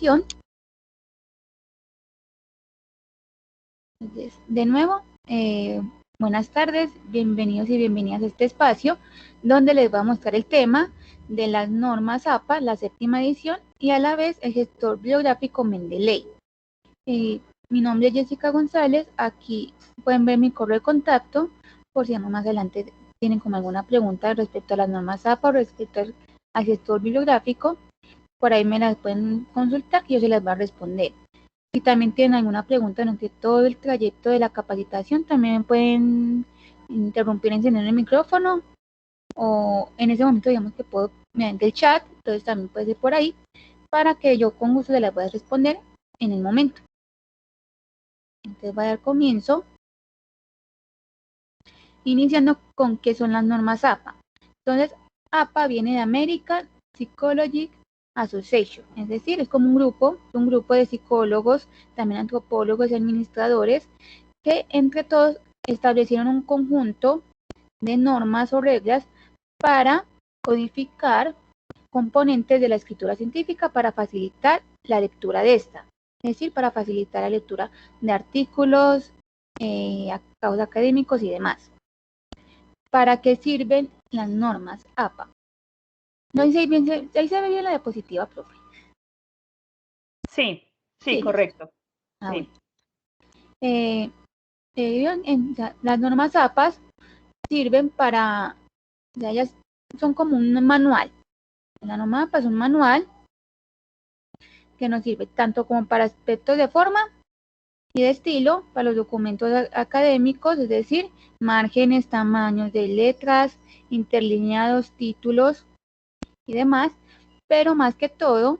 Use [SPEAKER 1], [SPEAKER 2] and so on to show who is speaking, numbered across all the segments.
[SPEAKER 1] edición. Entonces, de nuevo, buenas tardes, bienvenidos y bienvenidas a este espacio donde les voy a mostrar el tema de las normas APA, la séptima edición, y a la vez el gestor bibliográfico Mendeley. Mi nombre es Jessica González, aquí pueden ver mi correo de contacto por si más adelante tienen como alguna pregunta respecto a las normas APA o respecto al gestor bibliográfico, por ahí me las pueden consultar y yo se las voy a responder. Si también tienen alguna pregunta durante todo el trayecto de la capacitación, también pueden interrumpir encendiendo el micrófono o en ese momento digamos que puedo mediante el chat, entonces también puede ser por ahí para que yo con gusto se las pueda responder en el momento. Entonces voy a dar comienzo iniciando con qué son las normas APA. Entonces APA viene de American Psychological Association, es decir, es como un grupo de psicólogos, también antropólogos y administradores que entre todos establecieron un conjunto de normas o reglas para codificar componentes de la escritura científica para facilitar la lectura de esta, es decir, para facilitar la lectura de artículos, trabajos académicos y demás. ¿Para qué sirven las normas APA? No, ahí se ve bien la diapositiva, profe.
[SPEAKER 2] Sí, correcto.
[SPEAKER 1] Sí. Las normas APA sirven para, ellas son como un manual. La norma APA es un manual que nos sirve tanto como para aspectos de forma y de estilo, para los documentos académicos, es decir, márgenes, tamaños de letras, interlineados, títulos y demás, pero más que todo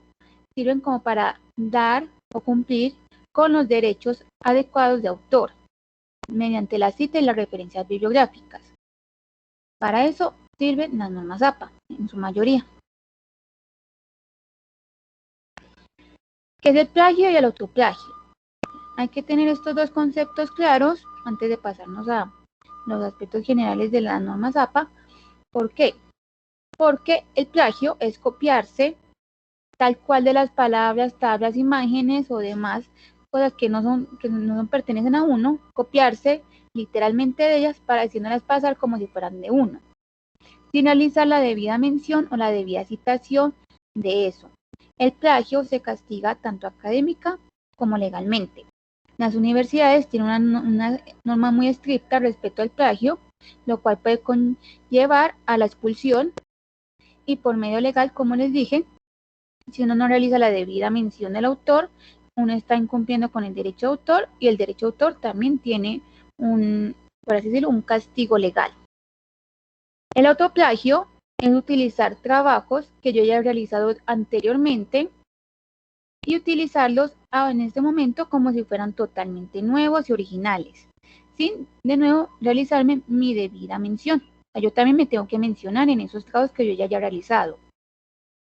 [SPEAKER 1] sirven como para dar o cumplir con los derechos adecuados de autor mediante la cita y las referencias bibliográficas. Para eso sirven las normas APA en su mayoría. ¿Qué es el plagio y el autoplagio? Hay que tener estos dos conceptos claros antes de pasarnos a los aspectos generales de las normas APA. ¿Por qué? Porque el plagio es copiarse tal cual de las palabras, tablas, imágenes o demás cosas que no pertenecen a uno, copiarse literalmente de ellas para haciéndolas pasar como si fueran de uno, sin realizar la debida mención o la debida citación de eso. El plagio se castiga tanto académica como legalmente. Las universidades tienen una norma muy estricta respecto al plagio, lo cual puede conllevar a la expulsión y por medio legal, como les dije, si uno no realiza la debida mención del autor, uno está incumpliendo con el derecho de autor y el derecho de autor también tiene por así decirlo, un castigo legal. El autoplagio es utilizar trabajos que yo ya he realizado anteriormente y utilizarlos en este momento como si fueran totalmente nuevos y originales, sin de nuevo realizarme mi debida mención. O sea, yo también me tengo que mencionar en esos trabajos que yo ya haya realizado.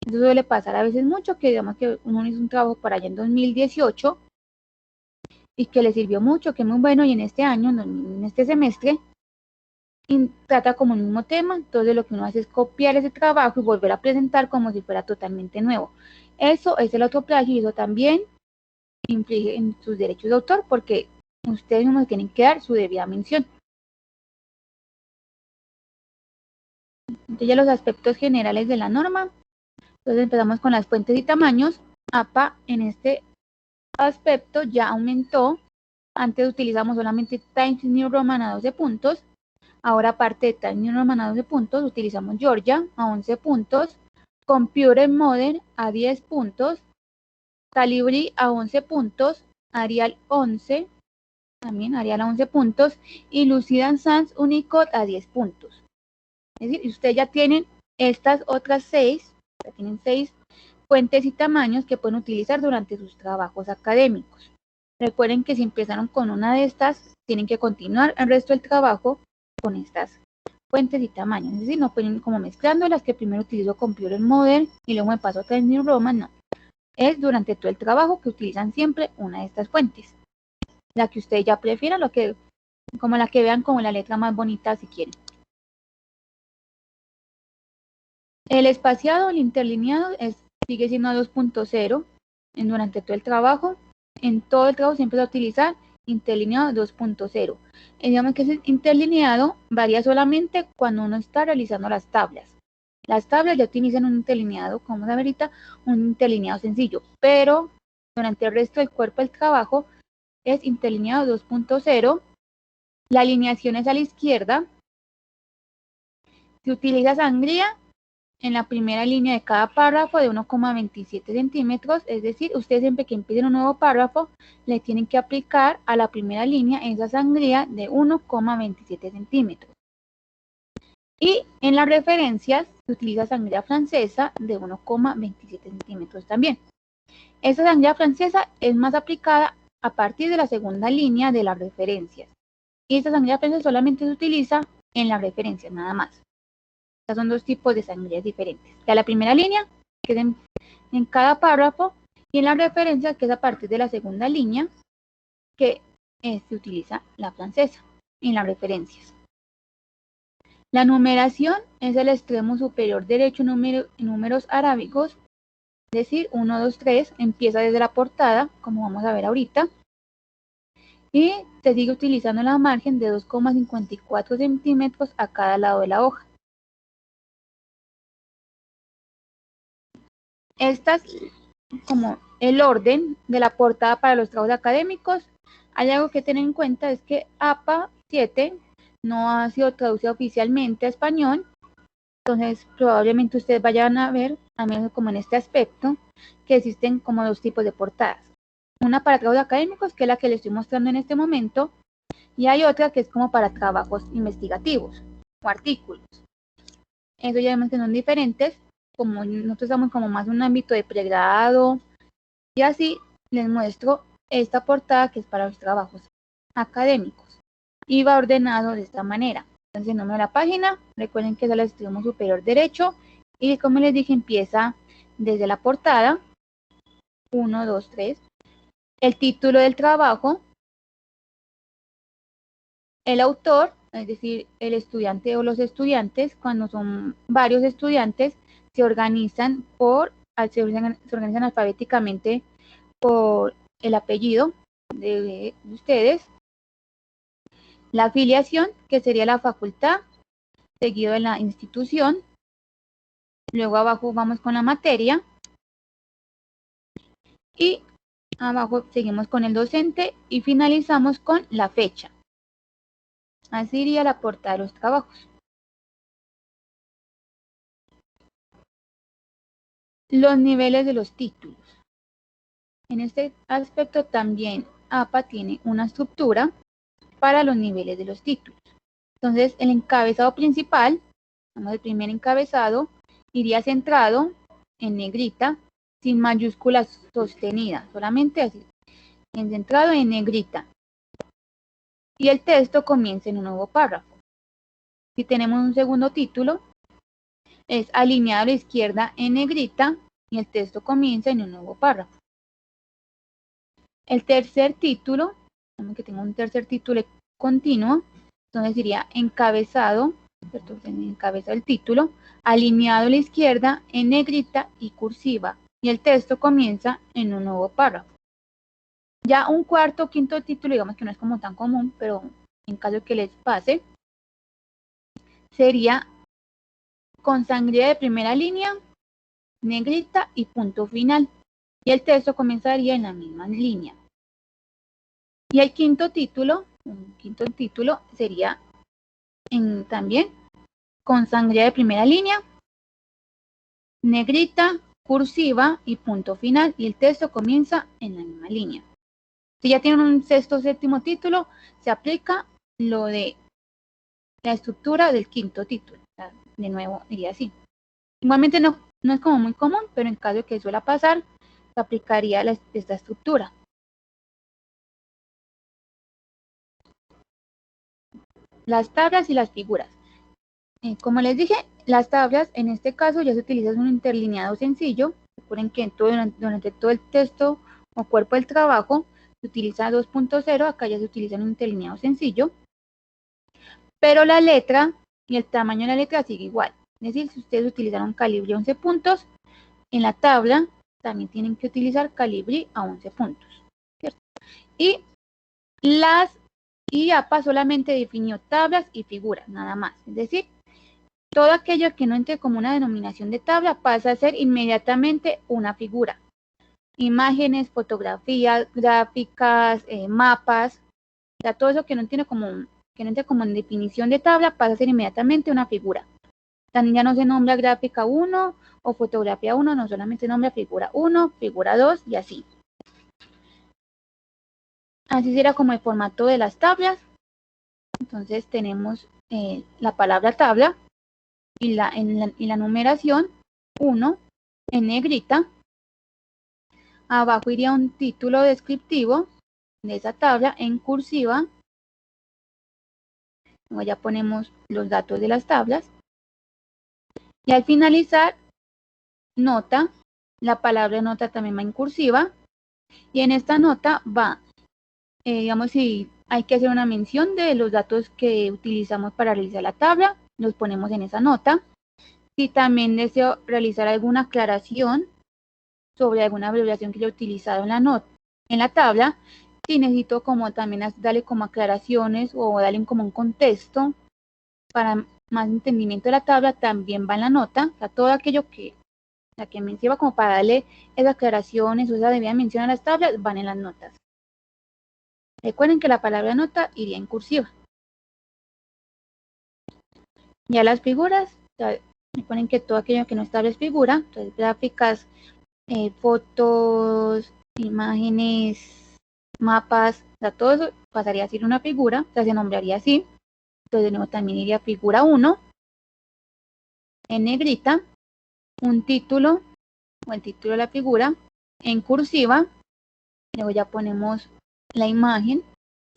[SPEAKER 1] Eso suele pasar a veces mucho, que digamos que uno hizo un trabajo para allá en 2018 y que le sirvió mucho, que es muy bueno, y en este año, en este semestre, trata como el mismo tema, entonces lo que uno hace es copiar ese trabajo y volver a presentar como si fuera totalmente nuevo. Eso es el autoplagio y eso también inflige en sus derechos de autor porque ustedes mismos tienen que dar su debida mención. Entonces ya los aspectos generales de la norma. Entonces empezamos con las fuentes y tamaños. APA en este aspecto ya aumentó. Antes utilizamos solamente Times New Roman a 12 puntos. Ahora aparte de Times New Roman a 12 puntos, utilizamos Georgia a 11 puntos, Computer Modern a 10 puntos, Calibri a 11 puntos, Arial 11, también Arial a 11 puntos, y Lucida Sans Unicode a 10 puntos. Es decir, ustedes ya tienen estas otras 6, ya tienen 6 fuentes y tamaños que pueden utilizar durante sus trabajos académicos. Recuerden que si empezaron con una de estas, tienen que continuar el resto del trabajo con estas fuentes y tamaños. Es decir, no pueden como mezclando las que primero utilizo Computer Modern y luego me paso a Times New Roman, no. Es durante todo el trabajo que utilizan siempre una de estas fuentes. La que ustedes ya prefieran, como la que vean como la letra más bonita si quieren. El espaciado, el interlineado, sigue siendo a 2.0. durante todo el trabajo. En todo el trabajo siempre se va a utilizar interlineado 2.0. Digamos que ese interlineado varía solamente cuando uno está realizando las tablas. Las tablas ya utilizan un interlineado, como se ve ahorita, un interlineado sencillo, pero durante el resto del cuerpo del trabajo es interlineado 2.0. La alineación es a la izquierda. Se utiliza sangría en la primera línea de cada párrafo de 1,27 centímetros, es decir, ustedes siempre que empiecen un nuevo párrafo, le tienen que aplicar a la primera línea esa sangría de 1,27 centímetros. Y en las referencias se utiliza sangría francesa de 1,27 centímetros también. Esta sangría francesa es más aplicada a partir de la segunda línea de las referencias. Y esta sangría francesa solamente se utiliza en las referencias, nada más. Son dos tipos de sangrías diferentes. La primera línea, que es en cada párrafo, y en la referencia, que es a partir de la segunda línea, que se utiliza la francesa en las referencias. La numeración es el extremo superior derecho en números arábigos, es decir, 1, 2, 3, empieza desde la portada, como vamos a ver ahorita, y se sigue utilizando la margen de 2,54 centímetros a cada lado de la hoja. Estas, como el orden de la portada para los trabajos académicos, hay algo que tener en cuenta, es que APA 7 no ha sido traducida oficialmente a español, entonces probablemente ustedes vayan a ver, al menos como en este aspecto, que existen como dos tipos de portadas. Una para trabajos académicos, que es la que les estoy mostrando en este momento, y hay otra que es como para trabajos investigativos o artículos. Eso ya vemos que son diferentes, como nosotros estamos como más en un ámbito de pregrado, y así les muestro esta portada que es para los trabajos académicos. Y va ordenado de esta manera. Entonces, el número de la página, recuerden que es al extremo superior derecho, y como les dije, empieza desde la portada, 1, 2, 3, el título del trabajo, el autor, es decir, el estudiante o los estudiantes, cuando son varios estudiantes, se organizan alfabéticamente por el apellido de ustedes. La afiliación, que sería la facultad, seguido de la institución. Luego abajo vamos con la materia. Y abajo seguimos con el docente y finalizamos con la fecha. Así iría la portada de los trabajos. Los niveles de los títulos. En este aspecto también APA tiene una estructura para los niveles de los títulos. Entonces, el encabezado principal, el primer encabezado, iría centrado en negrita, sin mayúsculas sostenidas, solamente así, centrado en negrita. Y el texto comienza en un nuevo párrafo. Si tenemos un segundo título, es alineado a la izquierda en negrita y el texto comienza en un nuevo párrafo. El tercer título, que tengo un tercer título continuo, entonces sería encabezado, encabezado el título, alineado a la izquierda en negrita y cursiva, y el texto comienza en un nuevo párrafo. Ya un cuarto o quinto título, digamos que no es como tan común, pero en caso que les pase, sería con sangría de primera línea, negrita y punto final, y el texto comenzaría en la misma línea. Y el quinto título sería también con sangría de primera línea, negrita, cursiva y punto final, y el texto comienza en la misma línea. Si ya tienen un sexto o séptimo título, se aplica lo de la estructura del quinto título. De nuevo, diría así. Igualmente no es como muy común, pero en caso de que suela pasar, se aplicaría esta estructura. Las tablas y las figuras. Como les dije, las tablas en este caso ya se utiliza un interlineado sencillo. Recuerden que durante todo el texto o cuerpo del trabajo se utiliza 2.0, acá ya se utiliza un interlineado sencillo. Pero la letra y el tamaño de la letra sigue igual. Es decir, si ustedes utilizaron calibre 11 puntos, en la tabla también tienen que utilizar Calibri a 11 puntos, ¿cierto? Y APA solamente definió tablas y figuras, nada más. Es decir, todo aquello que no entre como una denominación de tabla pasa a ser inmediatamente una figura. Imágenes, fotografías, gráficas, mapas, ya todo eso que no entre como en definición de tabla pasa a ser inmediatamente una figura. También ya no se nombra gráfica 1 o fotografía 1, no solamente nombra figura 1, figura 2 y así. Así será como el formato de las tablas. Entonces tenemos la palabra tabla y la numeración 1 en negrita. Abajo iría un título descriptivo de esa tabla en cursiva. Luego ya ponemos los datos de las tablas. Y al finalizar, nota, la palabra nota también va en cursiva. Y en esta nota va, digamos, si hay que hacer una mención de los datos que utilizamos para realizar la tabla, los ponemos en esa nota. Si también deseo realizar alguna aclaración sobre alguna abreviación que yo he utilizado en la tabla, si necesito como también darle como aclaraciones o darle como un contexto para más entendimiento de la tabla, también va en la nota. O sea, todo aquello que me sirva como para darle esas aclaraciones o esa debida mención a las tablas, van en las notas. Recuerden que la palabra nota iría en cursiva. Ya las figuras, recuerden que todo aquello que no es tabla es figura, entonces gráficas, fotos, imágenes, mapas, o sea, todo eso pasaría a ser una figura, o sea, se nombraría así. Entonces de nuevo también iría figura 1, en negrita, un título, o el título de la figura, en cursiva, luego ya ponemos la imagen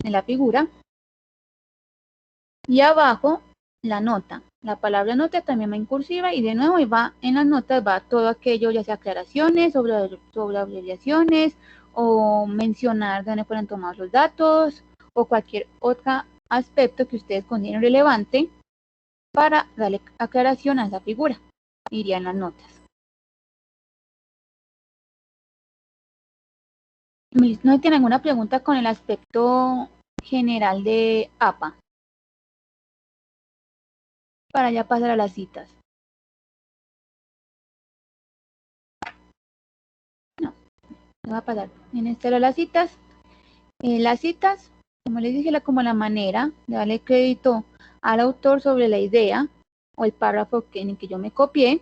[SPEAKER 1] de la figura, y abajo la nota. La palabra nota también va en cursiva y de nuevo va en las notas, va todo aquello, ya sea aclaraciones sobre abreviaciones o mencionar de dónde fueron tomados los datos o cualquier otro aspecto que ustedes consideren relevante para darle aclaración a esa figura. Iría en las notas. ¿No tienen alguna pregunta con el aspecto general de APA? Para ya pasar a las citas. No va a pasar. En este lo las citas. Las citas, como les dije, como la manera de darle crédito al autor sobre la idea o el párrafo en el que yo me copié.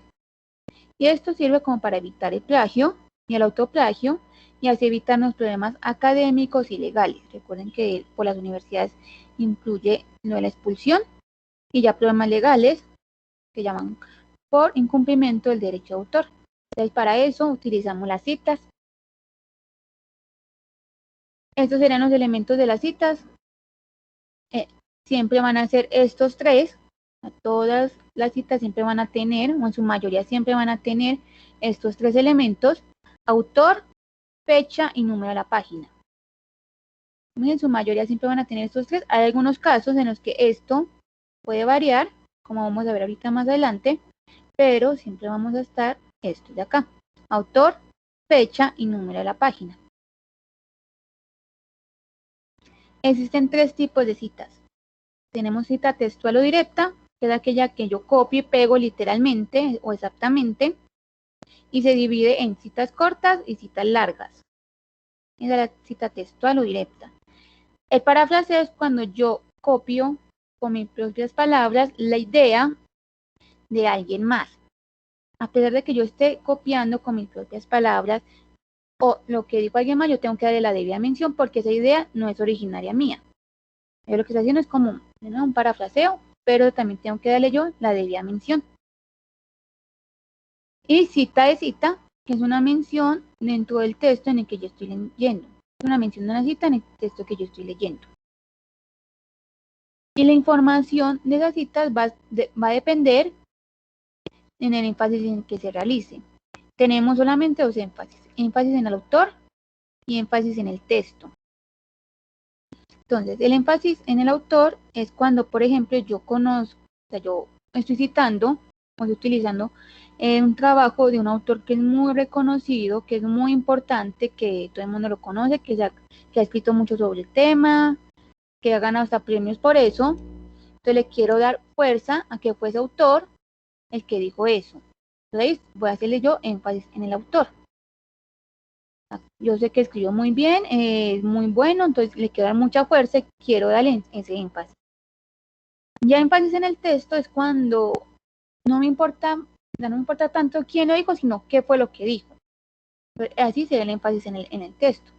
[SPEAKER 1] Y esto sirve como para evitar el plagio y el autoplagio y así evitar los problemas académicos y legales. Recuerden que por las universidades incluye lo de la expulsión y ya problemas legales que llaman por incumplimiento del derecho de autor. Entonces, para eso utilizamos las citas. Estos serían los elementos de las citas. Siempre van a ser estos tres. Todas las citas siempre van a tener, o en su mayoría siempre van a tener estos tres elementos: autor, fecha y número de la página. En su mayoría siempre van a tener estos tres. Hay algunos casos en los que esto puede variar, como vamos a ver ahorita más adelante, pero siempre vamos a estar estos de acá: autor, fecha y número de la página. Existen tres tipos de citas. Tenemos cita textual o directa, que es aquella que yo copio y pego literalmente o exactamente, y se divide en citas cortas y citas largas. Esa es la cita textual o directa. El parafraseo es cuando yo copio con mis propias palabras la idea de alguien más. A pesar de que yo esté copiando con mis propias palabras o lo que dijo alguien más, yo tengo que darle la debida mención porque esa idea no es originaria mía. Lo que está haciendo es como un parafraseo, pero también tengo que darle yo la debida mención. Y cita de cita, que es una mención dentro del texto en el que yo estoy leyendo. Es una mención de una cita en el texto que yo estoy leyendo. Y la información de esas citas va a depender en el énfasis en el que se realice. Tenemos solamente dos énfasis: énfasis en el autor y énfasis en el texto. Entonces, el énfasis en el autor es cuando, por ejemplo, yo estoy citando o estoy utilizando un trabajo de un autor que es muy reconocido, que es muy importante, que todo el mundo lo conoce, que ha escrito mucho sobre el tema, que ha ganado hasta premios por eso. Entonces le quiero dar fuerza a que fue ese autor el que dijo eso. Entonces voy a hacerle yo énfasis en el autor. Yo sé que escribió muy bien, es muy bueno, entonces le quiero dar mucha fuerza y quiero darle ese énfasis. Ya énfasis en el texto es cuando no me importa tanto quién lo dijo, sino qué fue lo que dijo. Así sería el énfasis en el texto.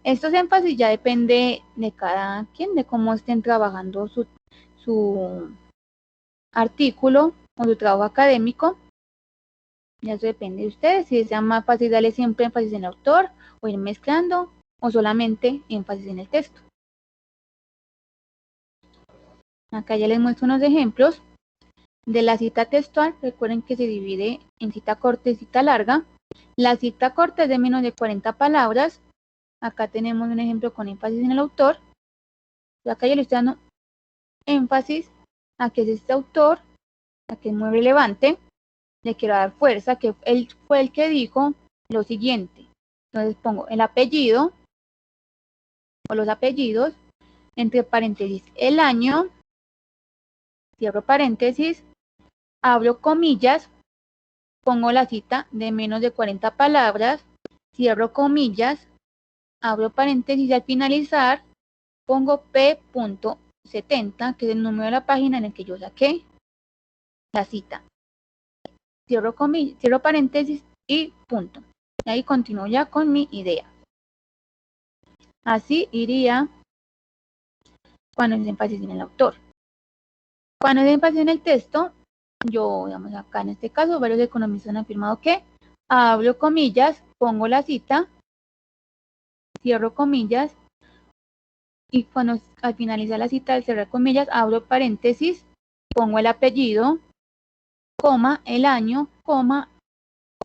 [SPEAKER 1] Estos énfasis ya depende de cada quien, de cómo estén trabajando su artículo o su trabajo académico. Ya eso depende de ustedes, si es más fácil darle siempre énfasis en el autor, o ir mezclando, o solamente énfasis en el texto. Acá ya les muestro unos ejemplos de la cita textual. Recuerden que se divide en cita corta y cita larga. La cita corta es de menos de 40 palabras. Acá tenemos un ejemplo con énfasis en el autor. Acá yo le estoy dando énfasis a que es este autor, a que es muy relevante. Le quiero dar fuerza, que él fue el que dijo lo siguiente. Entonces pongo el apellido o los apellidos, entre paréntesis el año, cierro paréntesis, abro comillas, pongo la cita de menos de 40 palabras, cierro comillas, abro paréntesis y al finalizar pongo P.70, que es el número de la página en el que yo saqué la cita. Cierro paréntesis y punto. Y ahí continúo ya con mi idea. Así iría cuando es énfasis en el autor. Cuando es énfasis en el texto, yo, digamos acá en este caso, varios economistas han afirmado que abro comillas, pongo la cita, cierro comillas, y cuando al finalizar la cita, al cerrar comillas, abro paréntesis, pongo el apellido, coma, el año, coma,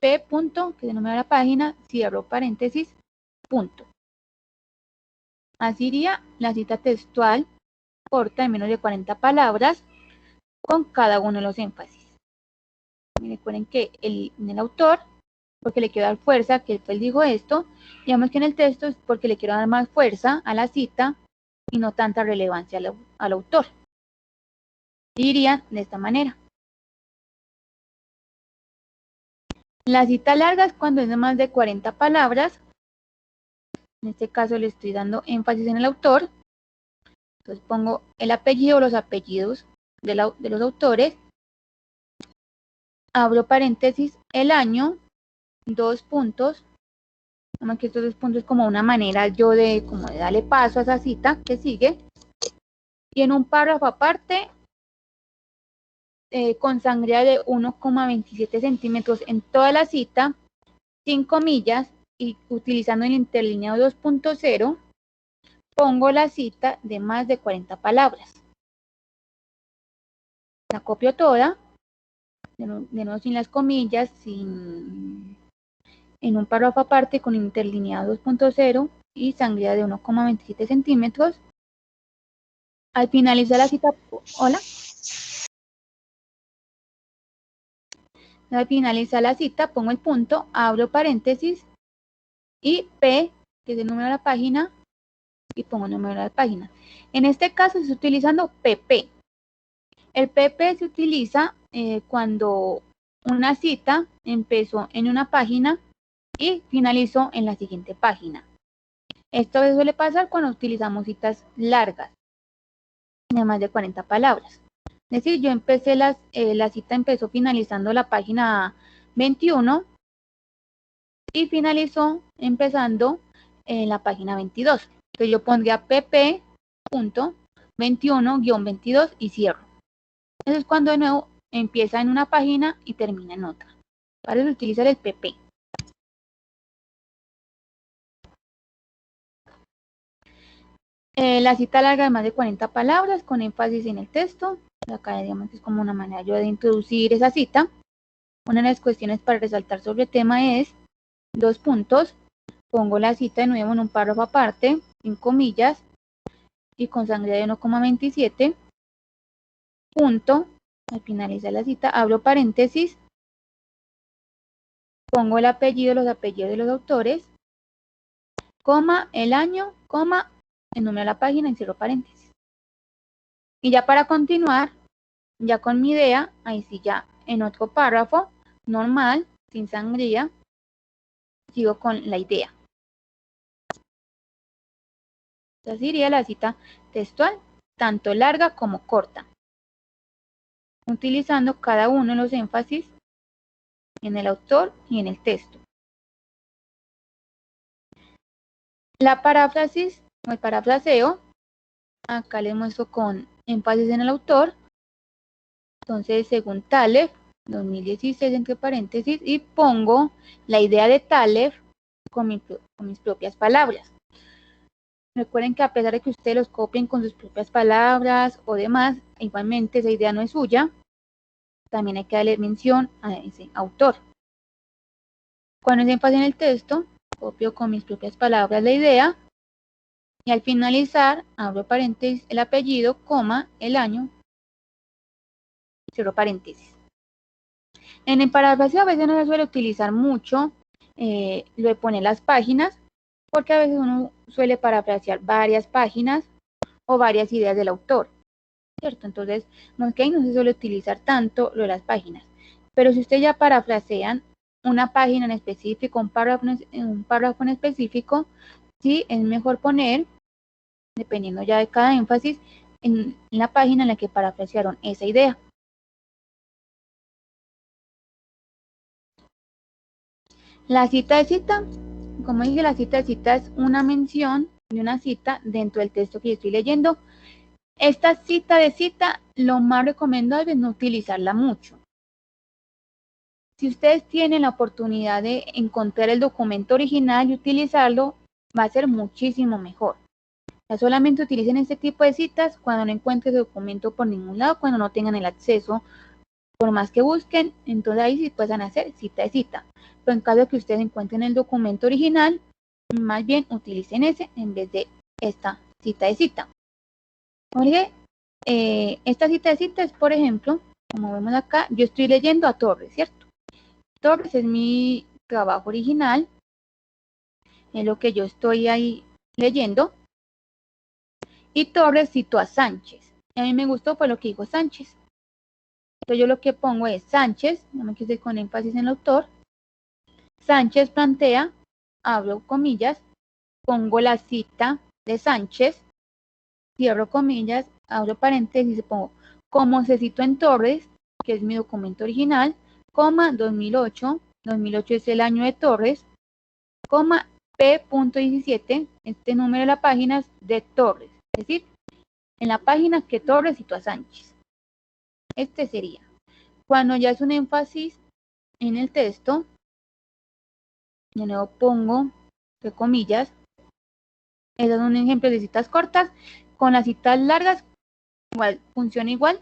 [SPEAKER 1] P. punto, que es el número de la página, cierro paréntesis, punto. Así iría la cita textual corta de menos de 40 palabras con cada uno de los énfasis. Recuerden que en el autor, porque le quiero dar fuerza, que él dijo esto, digamos que en el texto es porque le quiero dar más fuerza a la cita y no tanta relevancia al autor. Iría de esta manera. La cita larga es cuando es de más de 40 palabras. En este caso le estoy dando énfasis en el autor. Entonces pongo el apellido o los apellidos de los autores. Abro paréntesis, el año, 2 puntos. Como que estos 2 puntos es como una manera yo de darle paso a esa cita que sigue. Y en un párrafo aparte, con sangría de 1,27 centímetros en toda la cita, sin comillas, y utilizando el interlineado 2.0, pongo la cita de más de 40 palabras. La copio toda, de nuevo sin las comillas, en un párrafo aparte con interlineado 2.0 y sangría de 1,27 centímetros. Al finalizar la cita, hola. Al finalizar la cita, pongo el punto, abro paréntesis y P, que es el número de la página, y pongo el número de la página. En este caso estoy utilizando PP. El PP se utiliza cuando una cita empezó en una página y finalizó en la siguiente página. Esto suele pasar cuando utilizamos citas largas, de más de 40 palabras. Es decir, yo empecé la cita empezó finalizando la página 21 y finalizó empezando en la página 22. Entonces yo pondría pp.21-22 y cierro. Eso es cuando de nuevo empieza en una página y termina en otra. Para eso utilizar el pp. La cita larga de más de 40 palabras con énfasis en el texto. Acá digamos es como una manera yo de introducir esa cita. Una de las cuestiones para resaltar sobre el tema es 2 puntos. Pongo la cita de nuevo en un párrafo aparte, sin comillas, y con sangría de 1,27. Punto. Al finalizar la cita, abro paréntesis pongo el apellido, los apellidos de los autores, coma, el año, coma, el número de la página y cierro paréntesis. Y ya para continuar, ya con mi idea, ahí sí ya en otro párrafo, normal, sin sangría, sigo con la idea. Así iría la cita textual, tanto larga como corta, utilizando cada uno de los énfasis en el autor y en el texto. La paráfrasis o el parafraseo, acá les muestro con énfasis en el autor. Entonces, según Taleb, 2016 entre paréntesis, y pongo la idea de Taleb con mis propias palabras. Recuerden que a pesar de que ustedes los copien con sus propias palabras o demás, igualmente esa idea no es suya, también hay que darle mención a ese autor. Cuando es énfasis en el texto, copio con mis propias palabras la idea, y al finalizar, abro paréntesis el apellido, coma, el año, cierro paréntesis. En el parafraseo a veces no se suele utilizar mucho lo de poner las páginas, porque a veces uno suele parafrasear varias páginas o varias ideas del autor, ¿cierto? Entonces, no se suele utilizar tanto lo de las páginas. Pero si ustedes ya parafrasean una página en específico, un párrafo en específico, sí es mejor poner, dependiendo ya de cada énfasis, en la página en la que parafrasearon esa idea. La cita de cita, como dije, la cita de cita es una mención de una cita dentro del texto que yo estoy leyendo. Esta cita de cita, lo más recomendable es no utilizarla mucho. Si ustedes tienen la oportunidad de encontrar el documento original y utilizarlo, va a ser muchísimo mejor. Ya solamente utilicen este tipo de citas cuando no encuentren el documento por ningún lado, cuando no tengan el acceso, por más que busquen, entonces ahí sí pueden hacer cita de cita. Pero en caso de que ustedes encuentren el documento original, más bien utilicen ese en vez de esta cita de cita. Porque esta cita de cita es, por ejemplo, como vemos acá, yo estoy leyendo a Torres, ¿cierto? Torres es mi trabajo original, es lo que yo estoy ahí leyendo. Y Torres citó a Sánchez. Y a mí me gustó por lo que dijo Sánchez. Entonces yo lo que pongo es Sánchez, no me quise con énfasis en el autor. Sánchez plantea, abro comillas, pongo la cita de Sánchez, cierro comillas, abro paréntesis y pongo como se citó en Torres, que es mi documento original, coma 2008, 2008 es el año de Torres, coma P.17, este número de la página es de Torres, es decir, en la página que Torres citó a Sánchez. Este sería. Cuando ya es un énfasis en el texto, de nuevo pongo entre comillas. Esas son ejemplos de citas cortas. Con las citas largas, igual funciona igual.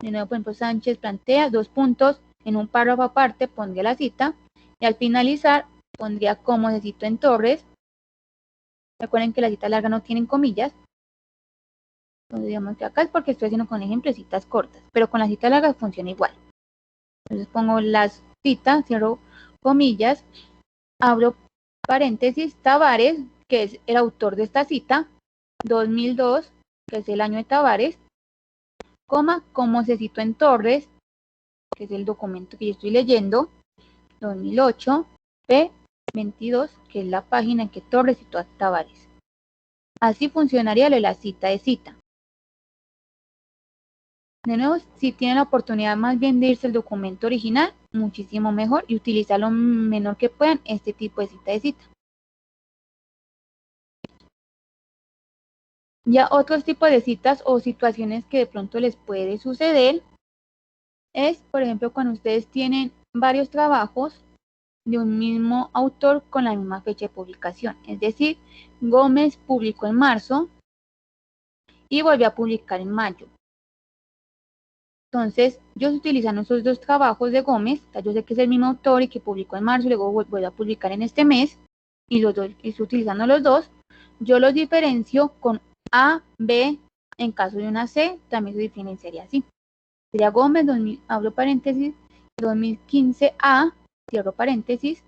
[SPEAKER 1] De nuevo, por ejemplo, Sánchez plantea 2 puntos. En un párrafo aparte pondría la cita. Y al finalizar, pondría como se citó en Torres. Recuerden que las citas largas no tienen comillas. Entonces, digamos que acá es porque estoy haciendo con ejemplos de citas cortas. Pero con las citas largas funciona igual. Entonces pongo las citas, cierro comillas, abro paréntesis, Tavares, que es el autor de esta cita, 2002, que es el año de Tavares, coma, como se citó en Torres, que es el documento que yo estoy leyendo, 2008, P22, que es la página en que Torres citó a Tavares. Así funcionaría lo de la cita de cita. De nuevo, si tienen la oportunidad más bien de irse al documento original, muchísimo mejor y utilizar lo menor que puedan este tipo de cita de cita. Ya otros tipos de citas o situaciones que de pronto les puede suceder es, por ejemplo, cuando ustedes tienen varios trabajos de un mismo autor con la misma fecha de publicación. Es decir, Gómez publicó en marzo y volvió a publicar en mayo. Entonces, yo utilizando esos dos trabajos de Gómez, yo sé que es el mismo autor y que publicó en marzo y luego vuelve a publicar en este mes, y los dos, estoy utilizando los dos, yo los diferencio con A, B, en caso de una C, también se diferenciaría así. Sería Gómez, abro paréntesis, 2015 A, cierro paréntesis,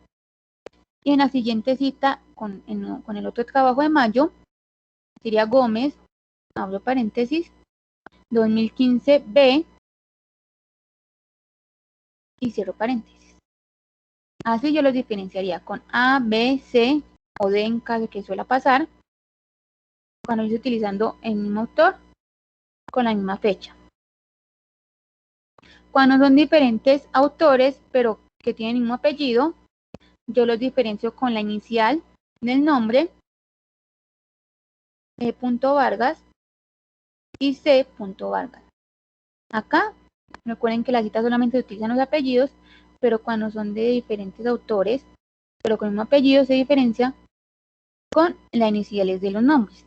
[SPEAKER 1] Y en la siguiente cita, con el otro trabajo de mayo, sería Gómez, abro paréntesis, 2015B, y cierro paréntesis. Así yo los diferenciaría con A, B, C o D en caso que suela pasar, cuando yo estoy utilizando el mismo autor con la misma fecha. Cuando son diferentes autores, pero que tienen el mismo apellido, yo los diferencio con la inicial del nombre, E.Vargas y C.Vargas. Acá, recuerden que las citas solamente se utilizan los apellidos, pero cuando son de diferentes autores, pero con el mismo apellido, se diferencia con las iniciales de los nombres.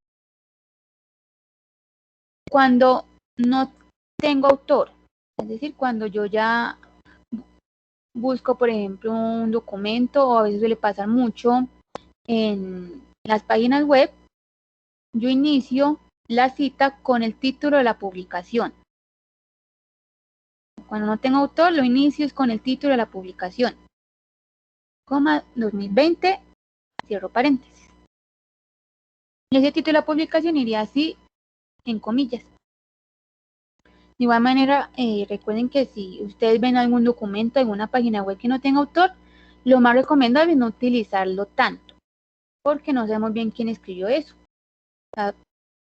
[SPEAKER 1] Cuando no tengo autor, es decir, cuando yo ya busco, por ejemplo, un documento, o a veces suele pasar mucho en las páginas web, yo inicio la cita con el título de la publicación. Cuando no tengo autor, lo inicio con el título de la publicación, 2020, cierro paréntesis. Y ese título de la publicación iría así, en comillas. De igual manera, recuerden que si ustedes ven algún documento, alguna página web que no tenga autor, lo más recomendable es no utilizarlo tanto, porque no sabemos bien quién escribió eso. O sea,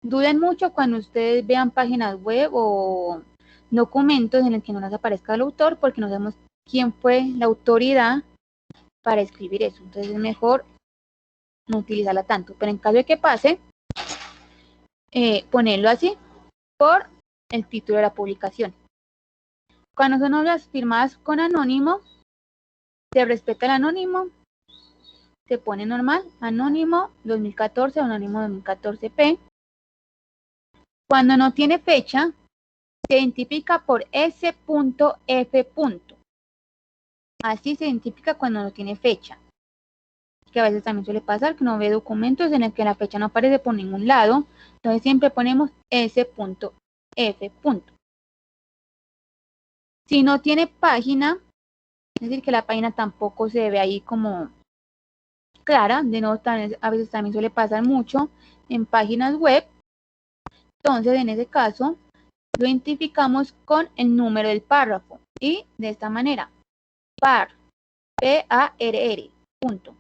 [SPEAKER 1] duden mucho cuando ustedes vean páginas web o documentos en el que no les aparezca el autor, porque no sabemos quién fue la autoridad para escribir eso. Entonces es mejor no utilizarla tanto. Pero en caso de que pase, ponerlo así por el título de la publicación. Cuando son obras firmadas con anónimo, se respeta el anónimo, se pone normal, anónimo 2014 o anónimo 2014P. Cuando no tiene fecha, se identifica por S.F. Así se identifica cuando no tiene fecha. Que a veces también suele pasar que uno ve documentos en el que la fecha no aparece por ningún lado. Entonces siempre ponemos S.F. Si no tiene página, es decir, que la página tampoco se ve ahí como clara, de nuevo a veces también suele pasar mucho en páginas web. Entonces en ese caso lo identificamos con el número del párrafo y de esta manera, par, P-A-R-R, punto.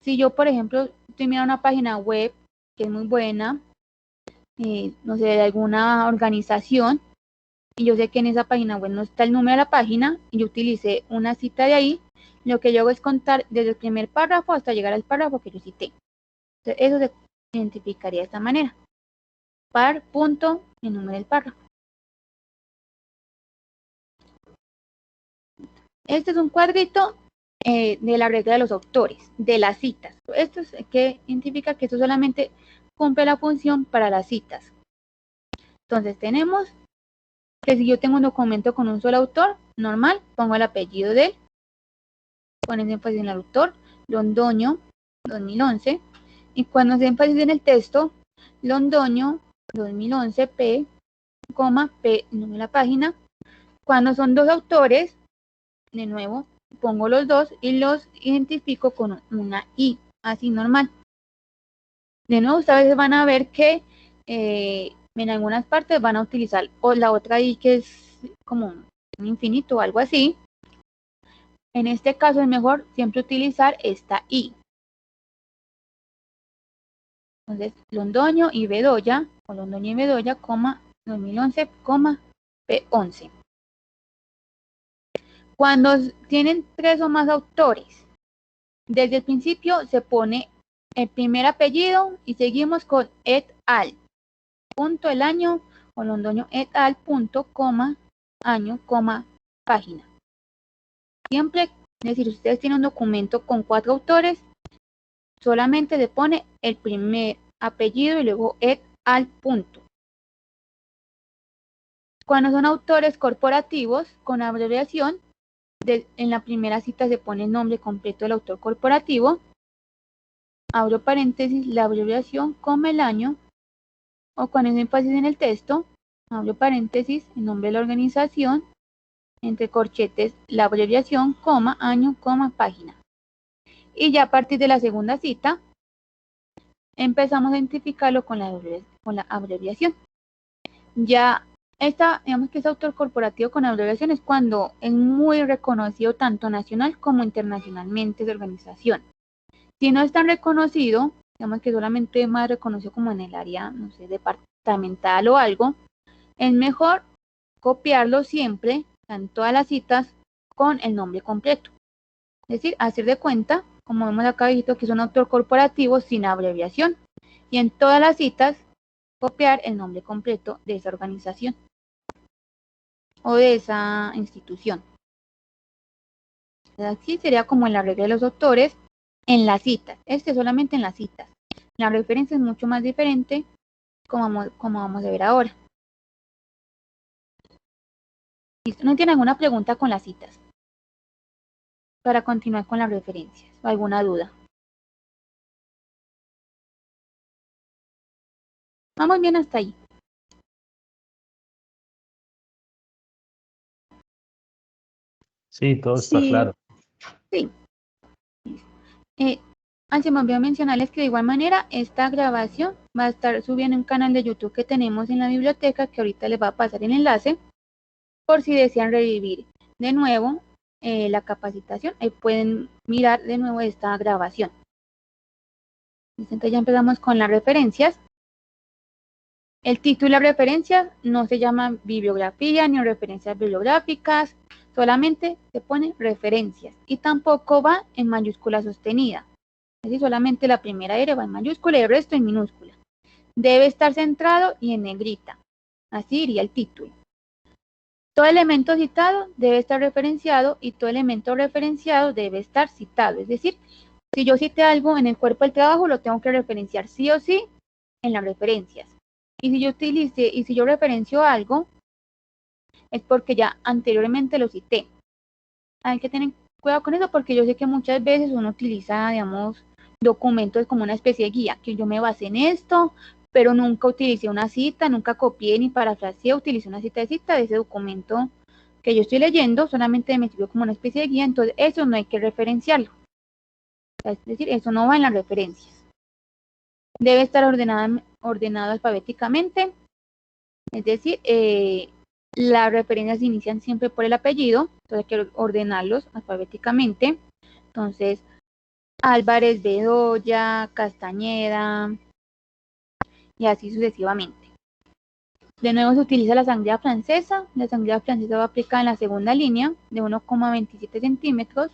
[SPEAKER 1] Si yo, por ejemplo, estoy mirando una página web que es muy buena, no sé, de alguna organización, y yo sé que en esa página web no está el número de la página, y yo utilicé una cita de ahí, lo que yo hago es contar desde el primer párrafo hasta llegar al párrafo que yo cité. Entonces, eso se identificaría de esta manera. Par, punto, el número del párrafo. Este es un cuadrito de la regla de los autores, de las citas. Esto es que identifica que esto solamente cumple la función para las citas. Entonces tenemos que si yo tengo un documento con un solo autor, normal, pongo el apellido de él, pones énfasis en el autor, Londoño, 2011, y cuando se énfasis en el texto, Londoño, 2011, P, P, número de la página. Cuando son dos autores, de nuevo, pongo los dos y los identifico con una I, así normal. De nuevo, ustedes van a ver que en algunas partes van a utilizar la otra I que es como un infinito o algo así. En este caso es mejor siempre utilizar esta I. Entonces, Londoño y Bedoya, o Londoño y Bedoya, 2011, P11. Cuando tienen tres o más autores, desde el principio se pone el primer apellido y seguimos con et al. Punto el año o Londoño et al. Punto, año, página. Siempre, es decir, si ustedes tienen un documento con 4 autores, solamente se pone el primer apellido y luego et al. Punto. Cuando son autores corporativos con abreviación, en la primera cita se pone el nombre completo del autor corporativo, abro paréntesis, la abreviación, el año, o cuando es énfasis en el texto, abro paréntesis, el nombre de la organización, entre corchetes, la abreviación, año, página. Y ya a partir de la segunda cita, empezamos a identificarlo con la abreviación. Ya digamos que es autor corporativo con abreviación es cuando es muy reconocido tanto nacional como internacionalmente de organización. Si no es tan reconocido, digamos que solamente es más reconocido como en el área, no sé, departamental o algo, es mejor copiarlo siempre, en todas las citas, con el nombre completo. Es decir, hacer de cuenta, como vemos acá visto, que es un autor corporativo sin abreviación. Y en todas las citas, copiar el nombre completo de esa organización o de esa institución. Así sería como en la regla de los autores en las citas. Este solamente en las citas. La referencia es mucho más diferente, como vamos a ver ahora. ¿Listo? ¿No tiene alguna pregunta con las citas? Para continuar con las referencias. ¿O alguna duda? Vamos bien hasta ahí.
[SPEAKER 2] Sí, todo está claro.
[SPEAKER 1] Sí. Se me olvidó mencionarles que de igual manera esta grabación va a estar subiendo en un canal de YouTube que tenemos en la biblioteca, que ahorita les va a pasar el enlace, por si desean revivir de nuevo la capacitación. Ahí pueden mirar de nuevo esta grabación. Entonces ya empezamos con las referencias. El título y la referencia no se llama bibliografía ni referencias bibliográficas, solamente se pone referencias y tampoco va en mayúscula sostenida. Es decir, solamente la primera R va en mayúscula y el resto en minúscula. Debe estar centrado y en negrita. Así iría el título. Todo elemento citado debe estar referenciado y todo elemento referenciado debe estar citado. Es decir, si yo cité algo en el cuerpo del trabajo, lo tengo que referenciar sí o sí en las referencias. Y si yo referencio algo, es porque ya anteriormente lo cité. Hay que tener cuidado con eso porque yo sé que muchas veces uno utiliza, digamos, documentos como una especie de guía, que yo me basé en esto, pero nunca utilicé una cita, nunca copié ni parafraseé, utilicé una cita de ese documento que yo estoy leyendo, solamente me sirvió como una especie de guía, entonces eso no hay que referenciarlo. Es decir, eso no va en las referencias. Debe estar ordenado alfabéticamente, es decir, las referencias se inician siempre por el apellido, entonces hay que ordenarlos alfabéticamente. Entonces, Álvarez, Bedoya, Castañeda y así sucesivamente. De nuevo se utiliza la sangría francesa. La sangría francesa va aplicada en la segunda línea de 1,27 centímetros.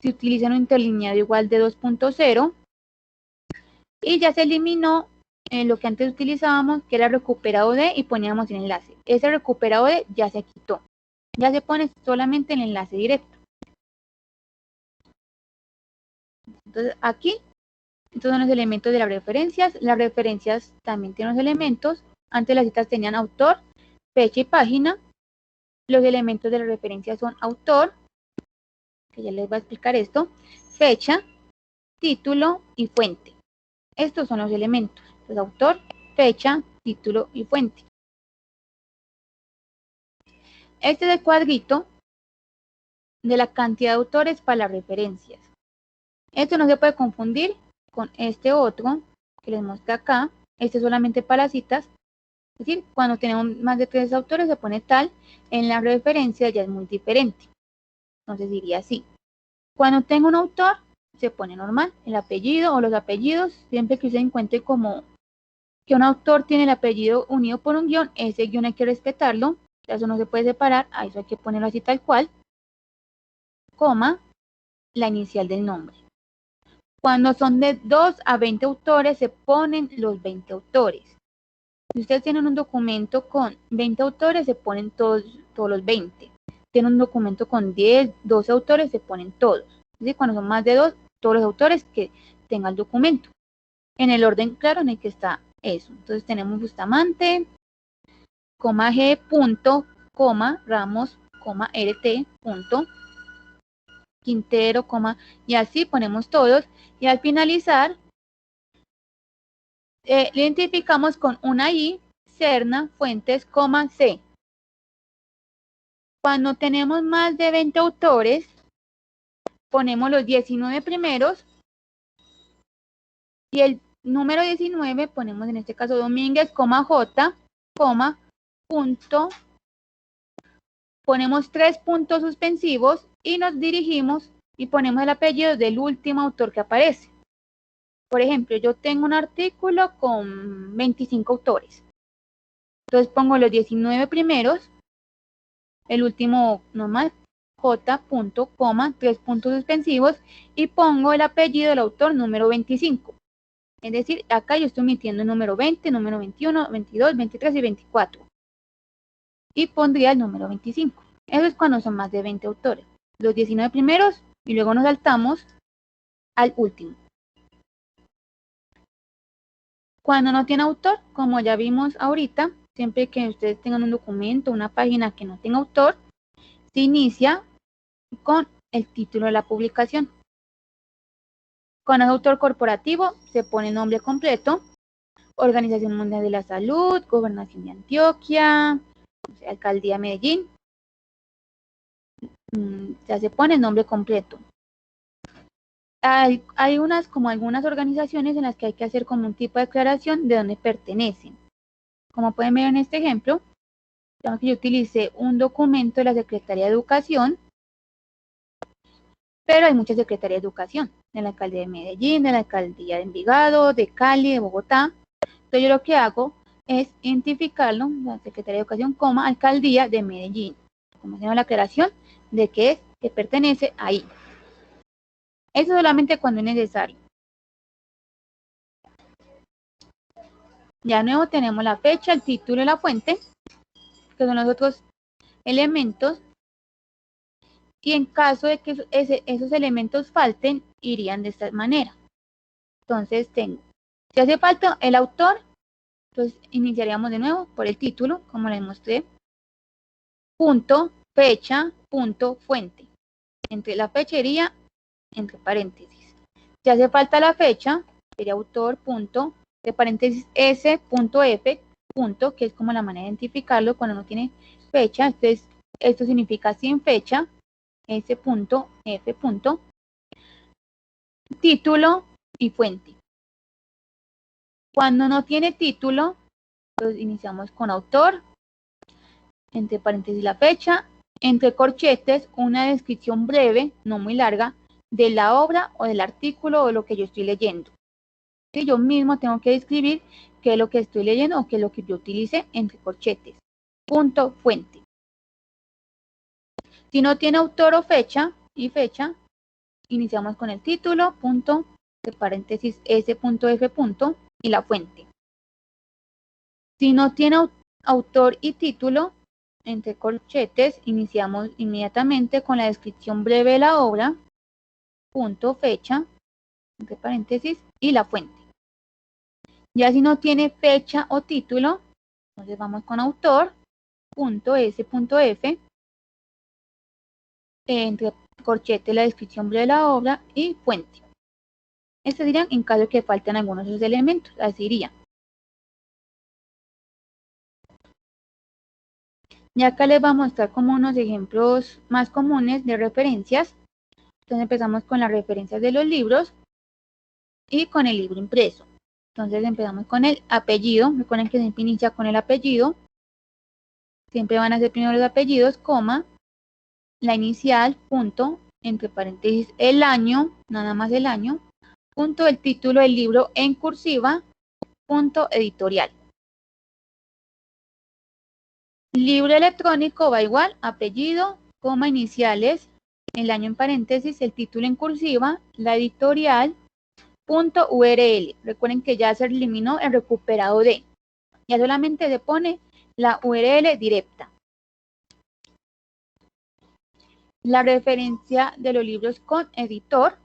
[SPEAKER 1] Se utiliza un interlineado igual de 2.0 y ya se eliminó lo que antes utilizábamos, que era recuperado de, y poníamos el enlace. Ese recuperado de ya se quitó. Ya se pone solamente el enlace directo. Entonces aquí, estos son los elementos de las referencias. Las referencias también tienen los elementos. Antes las citas tenían autor, fecha y página. Los elementos de la referencia son autor, que ya les voy a explicar esto, fecha, título y fuente. Estos son los elementos. Entonces, autor, fecha, título y fuente. Este es el cuadrito de la cantidad de autores para las referencias. Esto no se puede confundir con este otro que les muestra acá. Este es solamente para las citas. Es decir, cuando tenemos más de 3 autores se pone tal. En la referencia ya es muy diferente. Entonces diría así. Cuando tengo un autor, se pone normal. El apellido o los apellidos, siempre que se encuentre como que un autor tiene el apellido unido por un guión, ese guión hay que respetarlo. Eso no se puede separar. A eso hay que ponerlo así tal cual. Coma, la inicial del nombre. Cuando son de 2 a 20 autores, se ponen los 20 autores. Si ustedes tienen un documento con 20 autores, se ponen todos los 20. Tienen un documento con 10, 12 autores, se ponen todos. Es decir, cuando son más de 2, todos los autores que tengan el documento. En el orden claro en el que está eso. Entonces tenemos Bustamante, coma G, punto, coma, Ramos, coma, RT, punto, Quintero, coma, y así ponemos todos. Y al finalizar, le identificamos con una I, Serna, Fuentes, coma, C. Cuando tenemos más de 20 autores, ponemos los 19 primeros y el número 19 ponemos en este caso Domínguez, J, punto, ponemos 3 puntos suspensivos y nos dirigimos y ponemos el apellido del último autor que aparece. Por ejemplo, yo tengo un artículo con 25 autores. Entonces pongo los 19 primeros, el último normal, J, 3 puntos suspensivos y pongo el apellido del autor número 25. Es decir, acá yo estoy metiendo el número 20, número 21, 22, 23 y 24. Y pondría el número 25. Eso es cuando son más de 20 autores. Los 19 primeros y luego nos saltamos al último. Cuando no tiene autor, como ya vimos ahorita, siempre que ustedes tengan un documento, una página que no tenga autor, se inicia con el título de la publicación. Con el autor corporativo se pone nombre completo, Organización Mundial de la Salud, Gobernación de Antioquia, Alcaldía de Medellín, ya se pone el nombre completo. Hay algunas organizaciones en las que hay que hacer como un tipo de declaración de dónde pertenecen. Como pueden ver en este ejemplo, yo utilicé un documento de la Secretaría de Educación, pero hay muchas secretarías de educación, de la Alcaldía de Medellín, de la Alcaldía de Envigado, de Cali, de Bogotá. Entonces yo lo que hago es identificarlo, la Secretaría de Educación, como Alcaldía de Medellín, como haciendo la aclaración de que pertenece ahí. Eso solamente cuando es necesario. Ya de nuevo tenemos la fecha, el título y la fuente, que son los otros elementos. Y en caso de que esos elementos falten, irían de esta manera. Entonces tengo, si hace falta el autor, entonces iniciaríamos de nuevo por el título, como les mostré, punto, fecha, punto, fuente. Entre la fecha iría entre paréntesis. Si hace falta la fecha, sería autor, punto, de paréntesis s, punto, f, punto, que es como la manera de identificarlo cuando no tiene fecha. Entonces, esto significa sin fecha, s, punto, f, punto, título y fuente. Cuando no tiene título, entonces iniciamos con autor, entre paréntesis la fecha, entre corchetes una descripción breve, no muy larga, de la obra o del artículo o lo que yo estoy leyendo. Que yo mismo tengo que describir qué es lo que estoy leyendo o qué es lo que yo utilicé entre corchetes. Punto, fuente. Si no tiene autor o fecha y fecha, iniciamos con el título, punto, de paréntesis s, punto, f, punto, y la fuente. Si no tiene autor y título, entre corchetes, iniciamos inmediatamente con la descripción breve de la obra, punto, fecha, entre paréntesis, y la fuente. Ya si no tiene fecha o título, entonces vamos con autor, punto, s, punto, f, entre corchetes la descripción breve de la obra y fuente. Estos dirían en caso de que falten algunos de esos elementos, así iría. Y acá les voy a mostrar como unos ejemplos más comunes de referencias. Entonces empezamos con las referencias de los libros y con el libro impreso. Entonces empezamos con el apellido. Recuerden que siempre inicia con el apellido. Siempre van a ser primero los apellidos, coma, la inicial, punto, entre paréntesis el año, nada más el año, punto, el título del libro en cursiva, punto, editorial. Libro electrónico va igual, apellido, coma, iniciales, el año en paréntesis, el título en cursiva, la editorial, punto, URL. Recuerden que ya se eliminó el recuperado de. Ya solamente se pone la URL directa. La referencia de los libros con editor,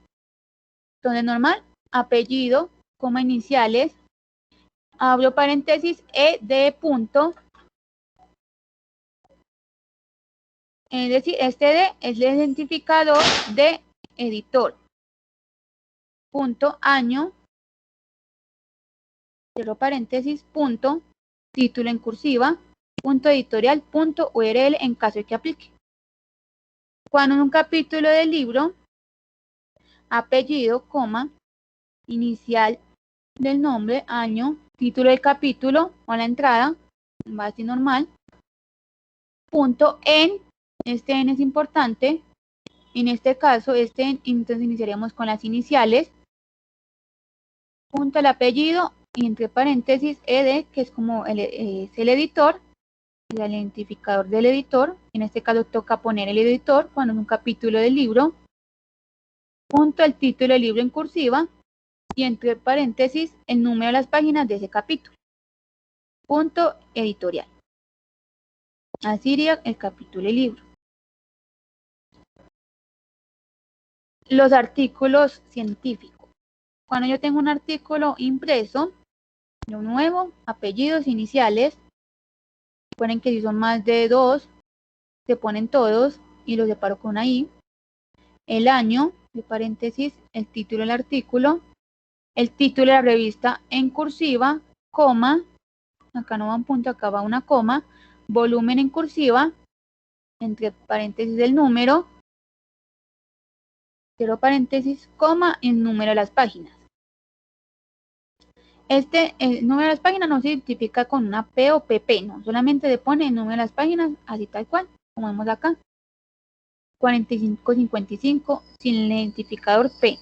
[SPEAKER 1] donde normal, apellido, coma, iniciales, abro paréntesis, ed, punto. Es decir, este D es el identificador de editor. Punto, año, cierro paréntesis, punto, título en cursiva, punto editorial, punto URL en caso de que aplique. Cuando en un capítulo del libro apellido, coma, inicial del nombre, año, título del capítulo o la entrada, base normal, punto en, este en es importante, en este caso, entonces iniciaríamos con las iniciales, punto el apellido, y entre paréntesis, ed, que es como es el editor, el identificador del editor, en este caso toca poner el editor cuando es un capítulo del libro, punto el título del libro en cursiva, y entre paréntesis, el número de las páginas de ese capítulo, punto editorial. Así iría el capítulo del libro. Los artículos científicos. Cuando yo tengo un artículo impreso, lo nuevo, apellidos, iniciales, ponen que si son más de 2, se ponen todos y los separo con una I. El año, de paréntesis, el título del artículo, el título de la revista en cursiva, coma, acá no va un punto, acá va una coma, volumen en cursiva, entre paréntesis el número, cero paréntesis, coma, y el número de las páginas. El número de las páginas no se identifica con una P o PP, no, solamente le pone el número de las páginas, así tal cual, como vemos acá. 4555, sin el identificador P.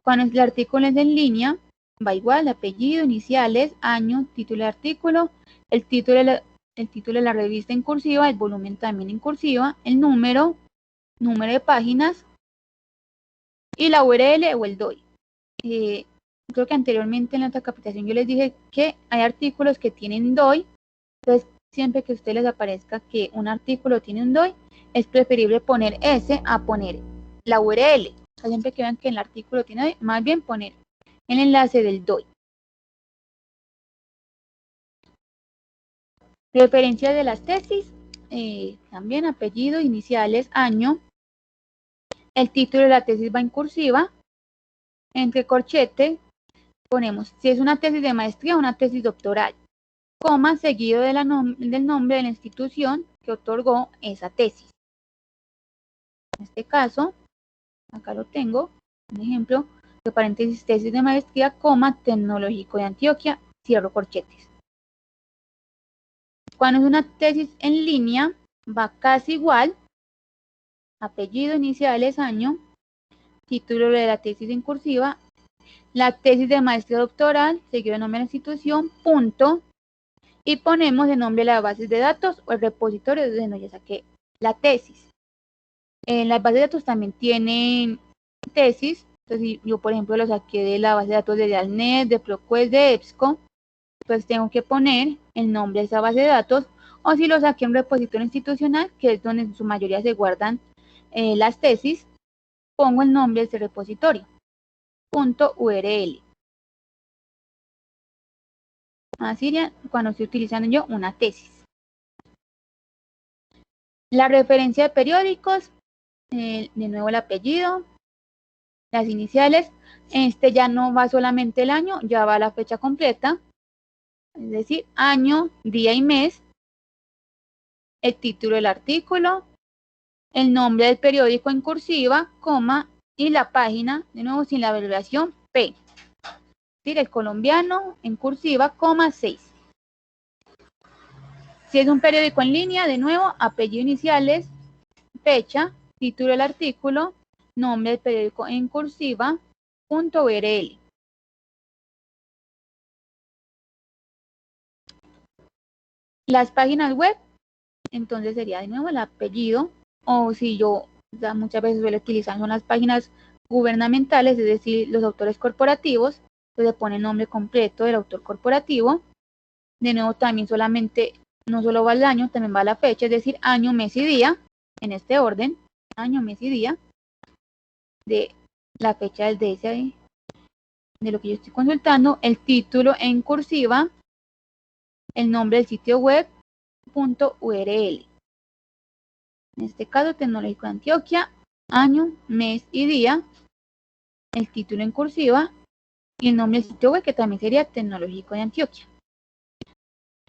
[SPEAKER 1] Cuando el artículo es en línea, va igual, apellido, iniciales, año, título de artículo, el título de la revista en cursiva, el volumen también en cursiva, el número de páginas y la URL o el DOI. Creo que anteriormente en la otra capacitación yo les dije que hay artículos que tienen DOI, entonces siempre que a ustedes les aparezca que un artículo tiene un DOI, es preferible poner ese a poner la URL. O sea, siempre que vean que el artículo tiene DOI, más bien poner el enlace del DOI. Referencias de las tesis, también apellido, iniciales, año, el título de la tesis va en cursiva, entre corchete ponemos si es una tesis de maestría o una tesis doctoral, coma, seguido de del nombre de la institución que otorgó esa tesis. En este caso, acá lo tengo, un ejemplo, de paréntesis tesis de maestría, coma, Tecnológico de Antioquia, cierro corchetes. Cuando es una tesis en línea, va casi igual, apellido, iniciales, año, título de la tesis en cursiva, la tesis de maestría doctoral, seguido el nombre de la institución, punto, y ponemos el nombre de la base de datos o el repositorio de donde ya saqué la tesis. En las bases de datos también tienen tesis, entonces yo por ejemplo lo saqué de la base de datos de Alnet, de ProQuest, de EBSCO, pues tengo que poner el nombre de esa base de datos, o si lo saqué en un repositorio institucional, que es donde en su mayoría se guardan las tesis, pongo el nombre de ese repositorio, .url. Así ya cuando estoy utilizando yo una tesis. La referencia de periódicos, de nuevo el apellido, las iniciales, ya no va solamente el año, ya va la fecha completa, es decir, año, día y mes, el título del artículo, el nombre del periódico en cursiva, coma, y la página, de nuevo sin la abreviación P. Es decir, el colombiano en cursiva, coma 6. Si es un periódico en línea, de nuevo, apellido iniciales, fecha, título del artículo, nombre del periódico en cursiva, .url. Las páginas web, entonces sería de nuevo el apellido, o si yo muchas veces suelo utilizar son las páginas gubernamentales, es decir, los autores corporativos, entonces pone el nombre completo del autor corporativo. De nuevo también solamente, no solo va el año, también va la fecha, es decir, año, mes y día, en este orden, año, mes y día, de la fecha del de lo que yo estoy consultando, el título en cursiva, el nombre del sitio web, .url. En este caso, Tecnológico de Antioquia, año, mes y día, el título en cursiva y el nombre del sitio web, que también sería Tecnológico de Antioquia.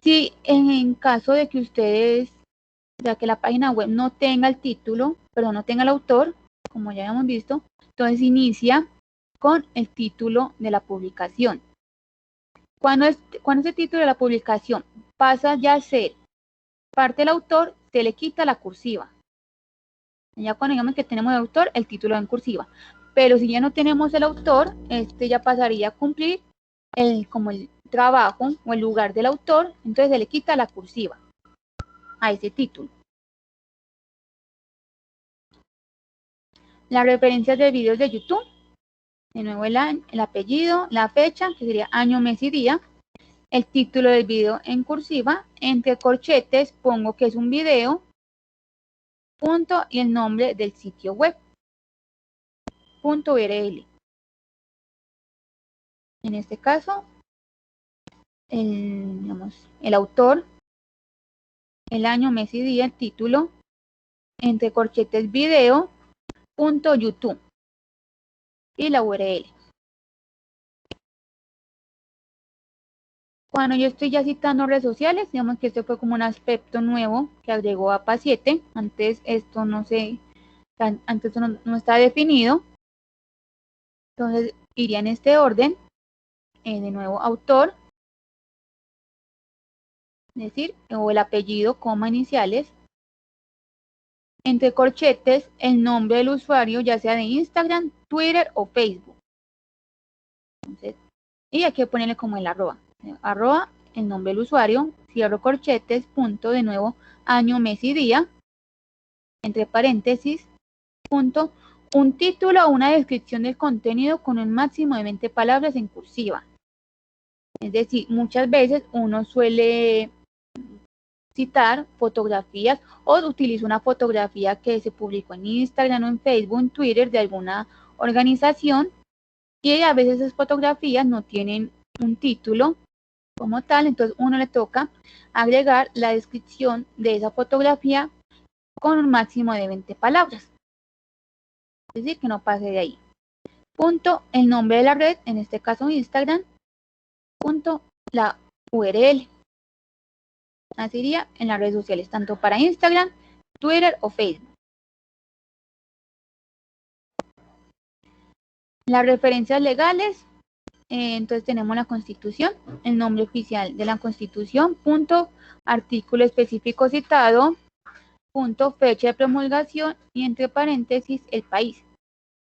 [SPEAKER 1] Si en caso de que ustedes, ya que la página web no tenga el título, pero no tenga el autor, como ya habíamos visto, entonces inicia con el título de la publicación. Cuando ese título de la publicación pasa ya a ser parte del autor, se le quita la cursiva. Ya cuando digamos que tenemos el autor, el título en cursiva. Pero si ya no tenemos el autor, ya pasaría a cumplir como el trabajo o el lugar del autor, entonces se le quita la cursiva a ese título. Las referencias de vídeos de YouTube, de nuevo el apellido, la fecha, que sería año, mes y día, el título del video en cursiva, entre corchetes pongo que es un video, punto y el nombre del sitio web, .url. En este caso, el autor, el año, mes y día, el título, entre corchetes video, .youtube y la URL. Cuando yo estoy ya citando redes sociales, digamos que este fue como un aspecto nuevo que agregó APA 7. Antes esto no está definido. Entonces iría en este orden. De nuevo, autor, es decir, o el apellido, coma, iniciales. Entre corchetes, el nombre del usuario, ya sea de Instagram, Twitter o Facebook. Entonces, y hay que ponerle como el arroba. Arroba, el nombre del usuario, cierro corchetes, punto, de nuevo, año, mes y día, entre paréntesis, punto, un título o una descripción del contenido con un máximo de 20 palabras en cursiva. Es decir, muchas veces uno suele citar fotografías o utiliza una fotografía que se publicó en Instagram o en Facebook, en Twitter de alguna organización, y a veces esas fotografías no tienen un título como tal, entonces uno le toca agregar la descripción de esa fotografía con un máximo de 20 palabras. Es decir, que no pase de ahí. Punto, el nombre de la red, en este caso Instagram, punto, la URL. Así iría en las redes sociales, tanto para Instagram, Twitter o Facebook. Las referencias legales, entonces tenemos la Constitución, el nombre oficial de la Constitución, punto, artículo específico citado, punto, fecha de promulgación y entre paréntesis el país.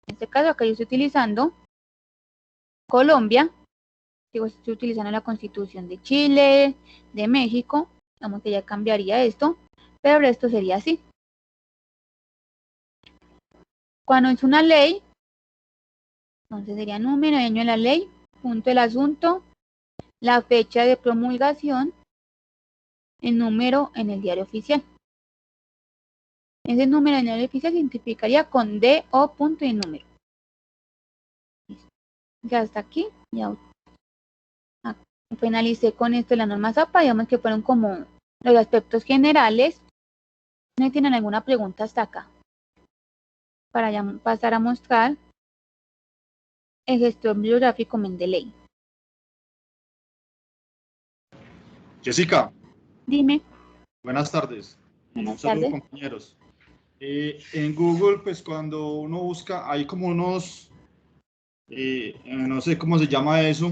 [SPEAKER 1] En este caso acá yo estoy utilizando Colombia, digo, estoy utilizando la Constitución de Chile, de México, digamos que ya cambiaría esto, pero el resto sería así. Cuando es una ley, entonces sería número y año de la ley, punto del asunto, la fecha de promulgación, el número en el diario oficial. Ese número en el diario oficial se identificaría con D, O, punto y número. Ya hasta aquí, ya finalicé con esto la norma APA, digamos que fueron como los aspectos generales. ¿No tienen alguna pregunta hasta acá? Para ya pasar a mostrar el gestor bibliográfico Mendeley.
[SPEAKER 3] Jessica.
[SPEAKER 1] Dime.
[SPEAKER 3] Buenas tardes.
[SPEAKER 1] Buenas tardes.
[SPEAKER 3] Compañeros. En Google, pues cuando uno busca, hay como unos, no sé cómo se llama eso,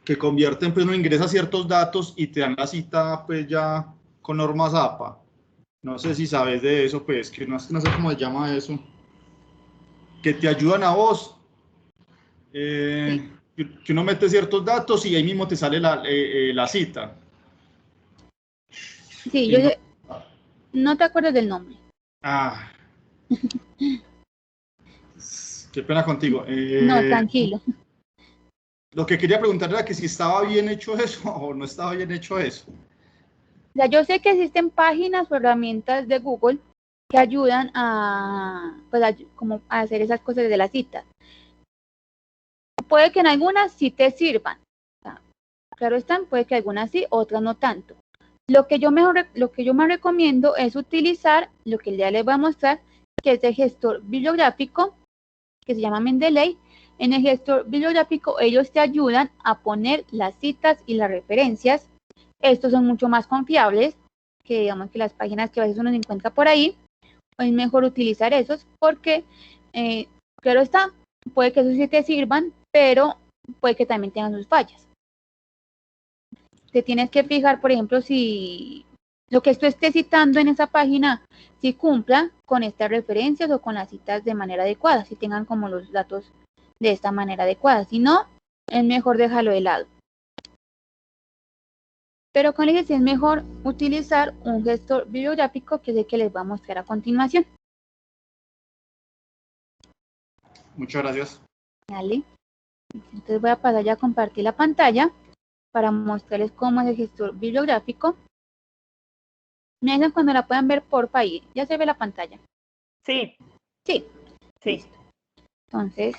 [SPEAKER 3] que convierten, pues uno ingresa ciertos datos y te dan la cita, pues ya con normas APA. No sé si sabes de eso, pues, que no sé cómo se llama eso. Que te ayudan a vos. Que uno mete ciertos datos y ahí mismo te sale la cita.
[SPEAKER 1] Sí, yo no te acuerdas del nombre.
[SPEAKER 3] Ah. Qué pena contigo.
[SPEAKER 1] No, tranquilo.
[SPEAKER 3] Lo que quería preguntar era que si estaba bien hecho eso o no estaba bien hecho eso.
[SPEAKER 1] O sea, yo sé que existen páginas o herramientas de Google que ayudan a, pues, como a hacer esas cosas de las citas. Puede que en algunas sí te sirvan. O sea, claro están, puede que algunas sí, otras no tanto. Lo que yo más recomiendo es utilizar lo que ya les voy a mostrar, que es el gestor bibliográfico, que se llama Mendeley. En el gestor bibliográfico ellos te ayudan a poner las citas y las referencias. Estos son mucho más confiables que, digamos, que las páginas que a veces uno encuentra por ahí. Es mejor utilizar esos porque claro está, puede que esos sí te sirvan, pero puede que también tengan sus fallas. Te tienes que fijar, por ejemplo, si lo que tú estés citando en esa página, si cumpla con estas referencias o con las citas de manera adecuada, si tengan como los datos de esta manera adecuada. Si no, es mejor dejarlo de lado. Pero con ellos es mejor utilizar un gestor bibliográfico, que es el que les voy a mostrar a continuación.
[SPEAKER 3] Muchas gracias.
[SPEAKER 1] Vale. Entonces voy a pasar ya a compartir la pantalla para mostrarles cómo es el gestor bibliográfico. Me dicen cuando la puedan ver, porfa, ahí. ¿Ya se ve la pantalla?
[SPEAKER 4] Sí.
[SPEAKER 1] Sí.
[SPEAKER 4] Sí.
[SPEAKER 1] Listo. Entonces,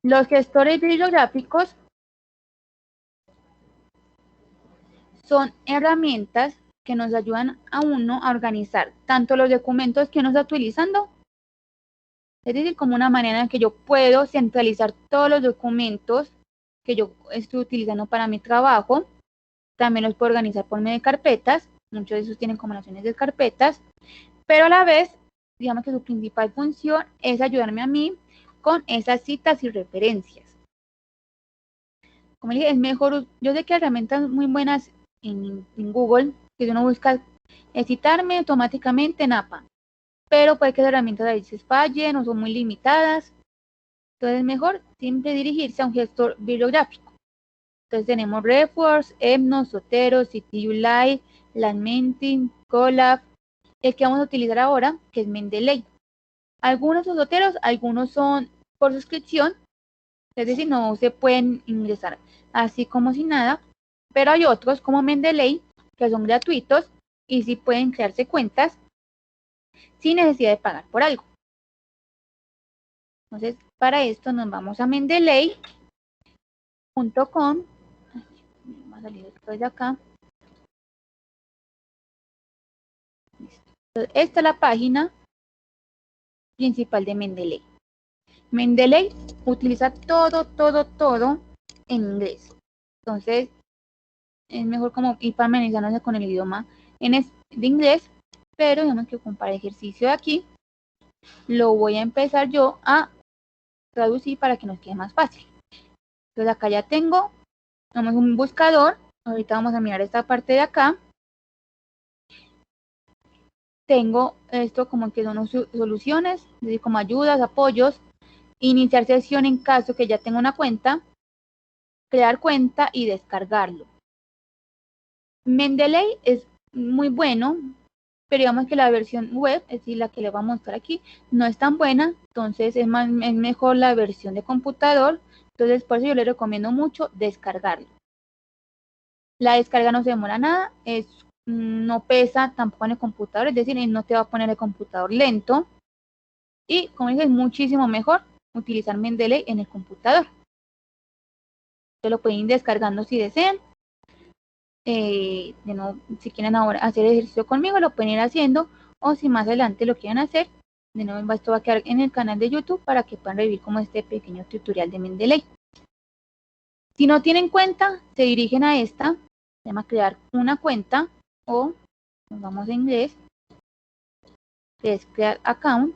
[SPEAKER 1] los gestores bibliográficos son herramientas que nos ayudan a uno a organizar tanto los documentos que uno está utilizando, es decir, como una manera en que yo puedo centralizar todos los documentos que yo estoy utilizando para mi trabajo. También los puedo organizar por medio de carpetas, muchos de esos tienen combinaciones de carpetas, pero a la vez, digamos que su principal función es ayudarme a mí con esas citas y referencias. Como dije, es mejor, yo sé que hay herramientas muy buenas en Google, que si uno busca citarme automáticamente en APA, pero puede que las herramientas a veces fallen o son muy limitadas. Entonces es mejor siempre dirigirse a un gestor bibliográfico. Entonces tenemos RefWorks, EBNOS, Zotero, Citylite, Lamenting, Colab, el que vamos a utilizar ahora, que es Mendeley. Algunos son Zoteros, algunos son por suscripción, es decir, no se pueden ingresar así como si nada, pero hay otros como Mendeley, que son gratuitos y sí pueden crearse cuentas sin necesidad de pagar por algo. Entonces, para esto nos vamos a mendeley.com. Va a salir esto de acá. Listo. Entonces, esta es la página principal de Mendeley. Mendeley utiliza todo en inglés. Entonces, es mejor como ir familiarizándose con el idioma de inglés, pero digamos que para el ejercicio de aquí, lo voy a empezar yo a traducir para que nos quede más fácil. Entonces acá ya tengo, vamos un buscador, ahorita vamos a mirar esta parte de acá. Tengo esto como que son soluciones, es decir, como ayudas, apoyos, iniciar sesión en caso que ya tenga una cuenta, crear cuenta y descargarlo. Mendeley es muy bueno, pero digamos que la versión web, es decir, la que le voy a mostrar aquí, no es tan buena, entonces es mejor la versión de computador, entonces por eso yo le recomiendo mucho descargarlo. La descarga no se demora nada, no pesa tampoco en el computador, es decir, no te va a poner el computador lento, y como dije, es muchísimo mejor utilizar Mendeley en el computador. Se lo pueden ir descargando si desean. Si quieren ahora hacer ejercicio conmigo, lo pueden ir haciendo, o si más adelante lo quieren hacer, de nuevo esto va a quedar en el canal de YouTube para que puedan revivir como este pequeño tutorial de Mendeley. Si no tienen cuenta, se dirigen a esta, se llama crear una cuenta, o nos vamos a inglés, es crear account,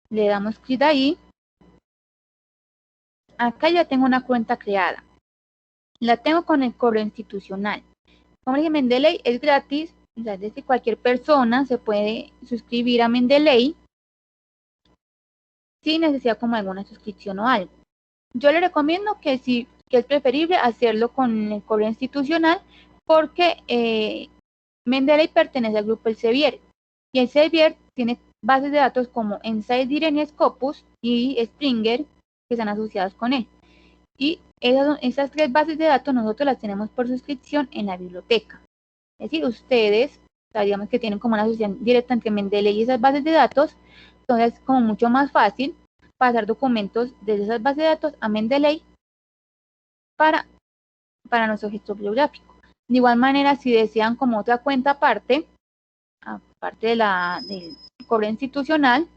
[SPEAKER 1] le damos clic ahí, acá ya tengo una cuenta creada, la tengo con el correo institucional. Como dije, Mendeley es gratis, o sea, desde cualquier persona se puede suscribir a Mendeley sin necesidad como alguna suscripción o algo. Yo le recomiendo que es preferible hacerlo con el correo institucional, porque Mendeley pertenece al grupo Elsevier, y Elsevier tiene bases de datos como Ensei-Direct y Scopus y Springer que están asociados con él. Y esas tres bases de datos nosotros las tenemos por suscripción en la biblioteca. Es decir, ustedes, digamos que tienen como una asociación directa entre Mendeley y esas bases de datos, entonces es como mucho más fácil pasar documentos desde esas bases de datos a Mendeley para nuestro gestor bibliográfico. De igual manera, si desean como otra cuenta aparte del correo institucional,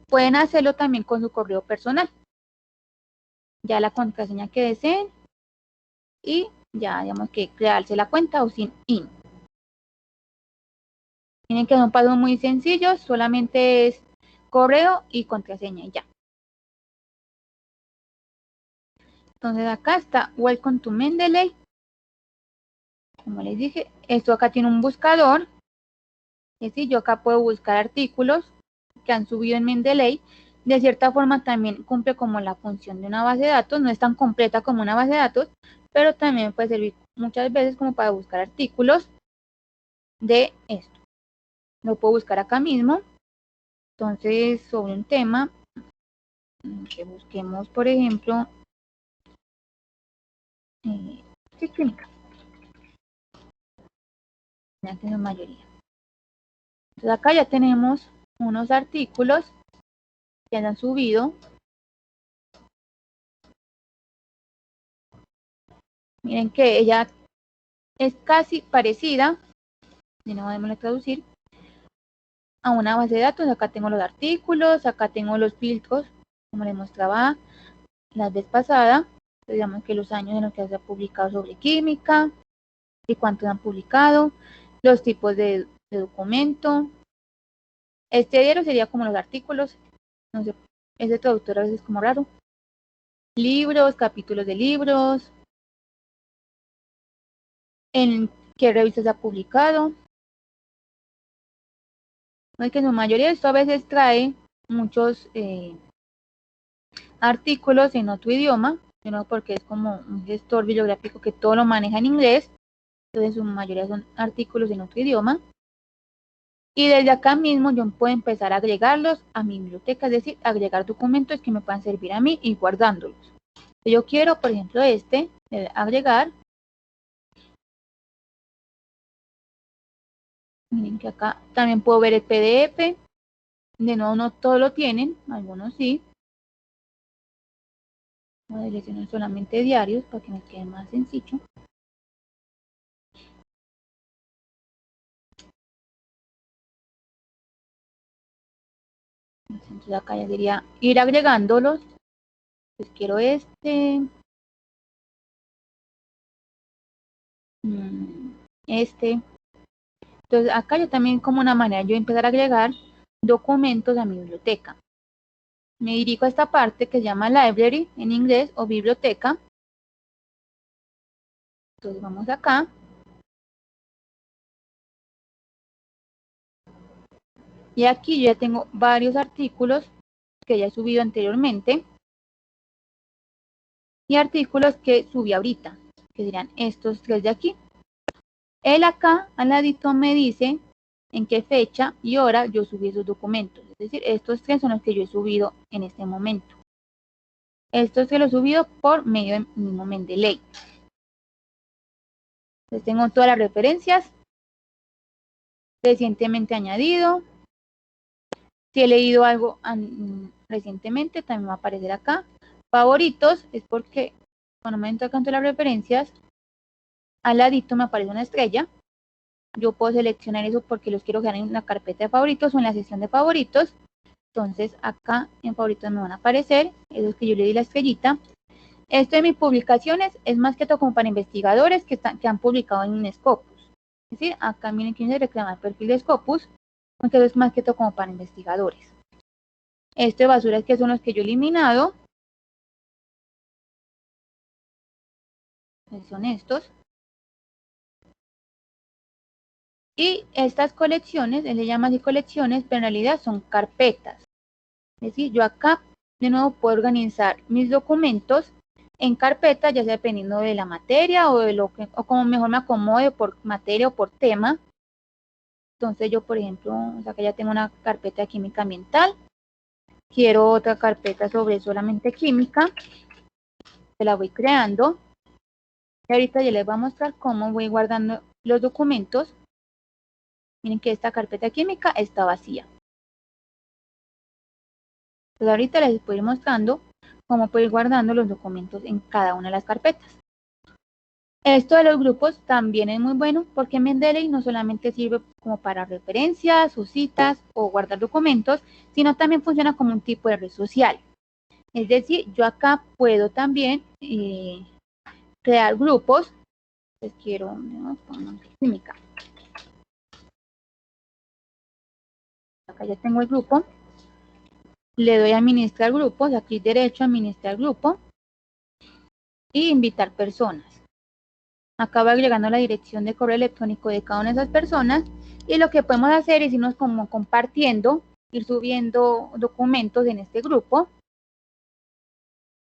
[SPEAKER 1] pueden hacerlo también con su correo personal. Ya la contraseña que deseen y ya digamos que crearse la cuenta o sin in. Tienen que dar un paso muy sencillo, solamente es correo y contraseña y ya. Entonces acá está Welcome to Mendeley. Como les dije, esto acá tiene un buscador. Es decir, yo acá puedo buscar artículos que han subido en Mendeley. De cierta forma también cumple como la función de una base de datos. No es tan completa como una base de datos, pero también puede servir muchas veces como para buscar artículos de esto. Lo puedo buscar acá mismo. Entonces, sobre un tema, que busquemos, por ejemplo, química. Ya que es la mayoría. Entonces acá ya tenemos unos artículos que han subido. Miren que ella es casi parecida, de nuevo démosle traducir, a una base de datos. Acá tengo los artículos, acá tengo los filtros, como les mostraba la vez pasada. Digamos que los años en los que se ha publicado sobre química y cuántos han publicado, los tipos de documento. Este diario sería como los artículos, no sé, ese traductor a veces es como raro. Libros, capítulos de libros, en qué revistas se ha publicado. No es que en su mayoría esto a veces trae muchos artículos en otro idioma, sino porque es como un gestor bibliográfico que todo lo maneja en inglés. Entonces su mayoría son artículos en otro idioma. Y desde acá mismo yo puedo empezar a agregarlos a mi biblioteca, es decir, agregar documentos que me puedan servir a mí y guardándolos. Yo quiero, por ejemplo, agregar. Miren que acá también puedo ver el PDF. De nuevo, no todos lo tienen, algunos sí. Voy a seleccionar solamente diarios para que me quede más sencillo. Entonces acá ya diría ir agregándolos. Pues quiero este. Este. Entonces acá yo también como una manera yo empezar a agregar documentos a mi biblioteca. Me dirijo a esta parte que se llama library en inglés o biblioteca. Entonces vamos acá. Y aquí yo ya tengo varios artículos que ya he subido anteriormente. Y artículos que subí ahorita, que serían estos tres de aquí. Él acá al ladito me dice en qué fecha y hora yo subí esos documentos. Es decir, estos tres son los que yo he subido en este momento. Estos que los he subido por medio de mismo Mendeley. Entonces tengo todas las referencias recientemente añadido. Si he leído algo recientemente, también va a aparecer acá. Favoritos es porque cuando me entro acá en las referencias, al ladito me aparece una estrella. Yo puedo seleccionar eso porque los quiero dejar en una carpeta de favoritos o en la sección de favoritos. Entonces acá en favoritos me van a aparecer esos que yo le di la estrellita. Esto de mis publicaciones es más que todo como para investigadores que han publicado en Scopus. Es decir, acá miren que se reclama el perfil de Scopus, aunque eso es más que todo como para investigadores. Esto de basuras que son los que yo he eliminado. Son estos. Y estas colecciones, él le llama así colecciones, pero en realidad son carpetas. Es decir, yo acá de nuevo puedo organizar mis documentos en carpetas, ya sea dependiendo de la materia o de lo que, o como mejor me acomode por materia o por tema. Entonces yo, por ejemplo, acá ya tengo una carpeta de química ambiental. Quiero otra carpeta sobre solamente química. Se la voy creando. Y ahorita ya les voy a mostrar cómo voy guardando los documentos. Miren que esta carpeta química está vacía. Entonces ahorita les voy a ir mostrando cómo puedo ir guardando los documentos en cada una de las carpetas. Esto de los grupos también es muy bueno porque Mendeley no solamente sirve como para referencias o citas o guardar documentos, sino también funciona como un tipo de red social. Es decir, yo acá puedo también crear grupos. Les quiero química. Acá ya tengo el grupo. le doy a administrar grupos, o sea, clic derecho, administrar grupo, y invitar personas. Acá va agregando la dirección de correo electrónico de cada una de esas personas, y lo que podemos hacer es irnos como compartiendo, ir subiendo documentos en este grupo,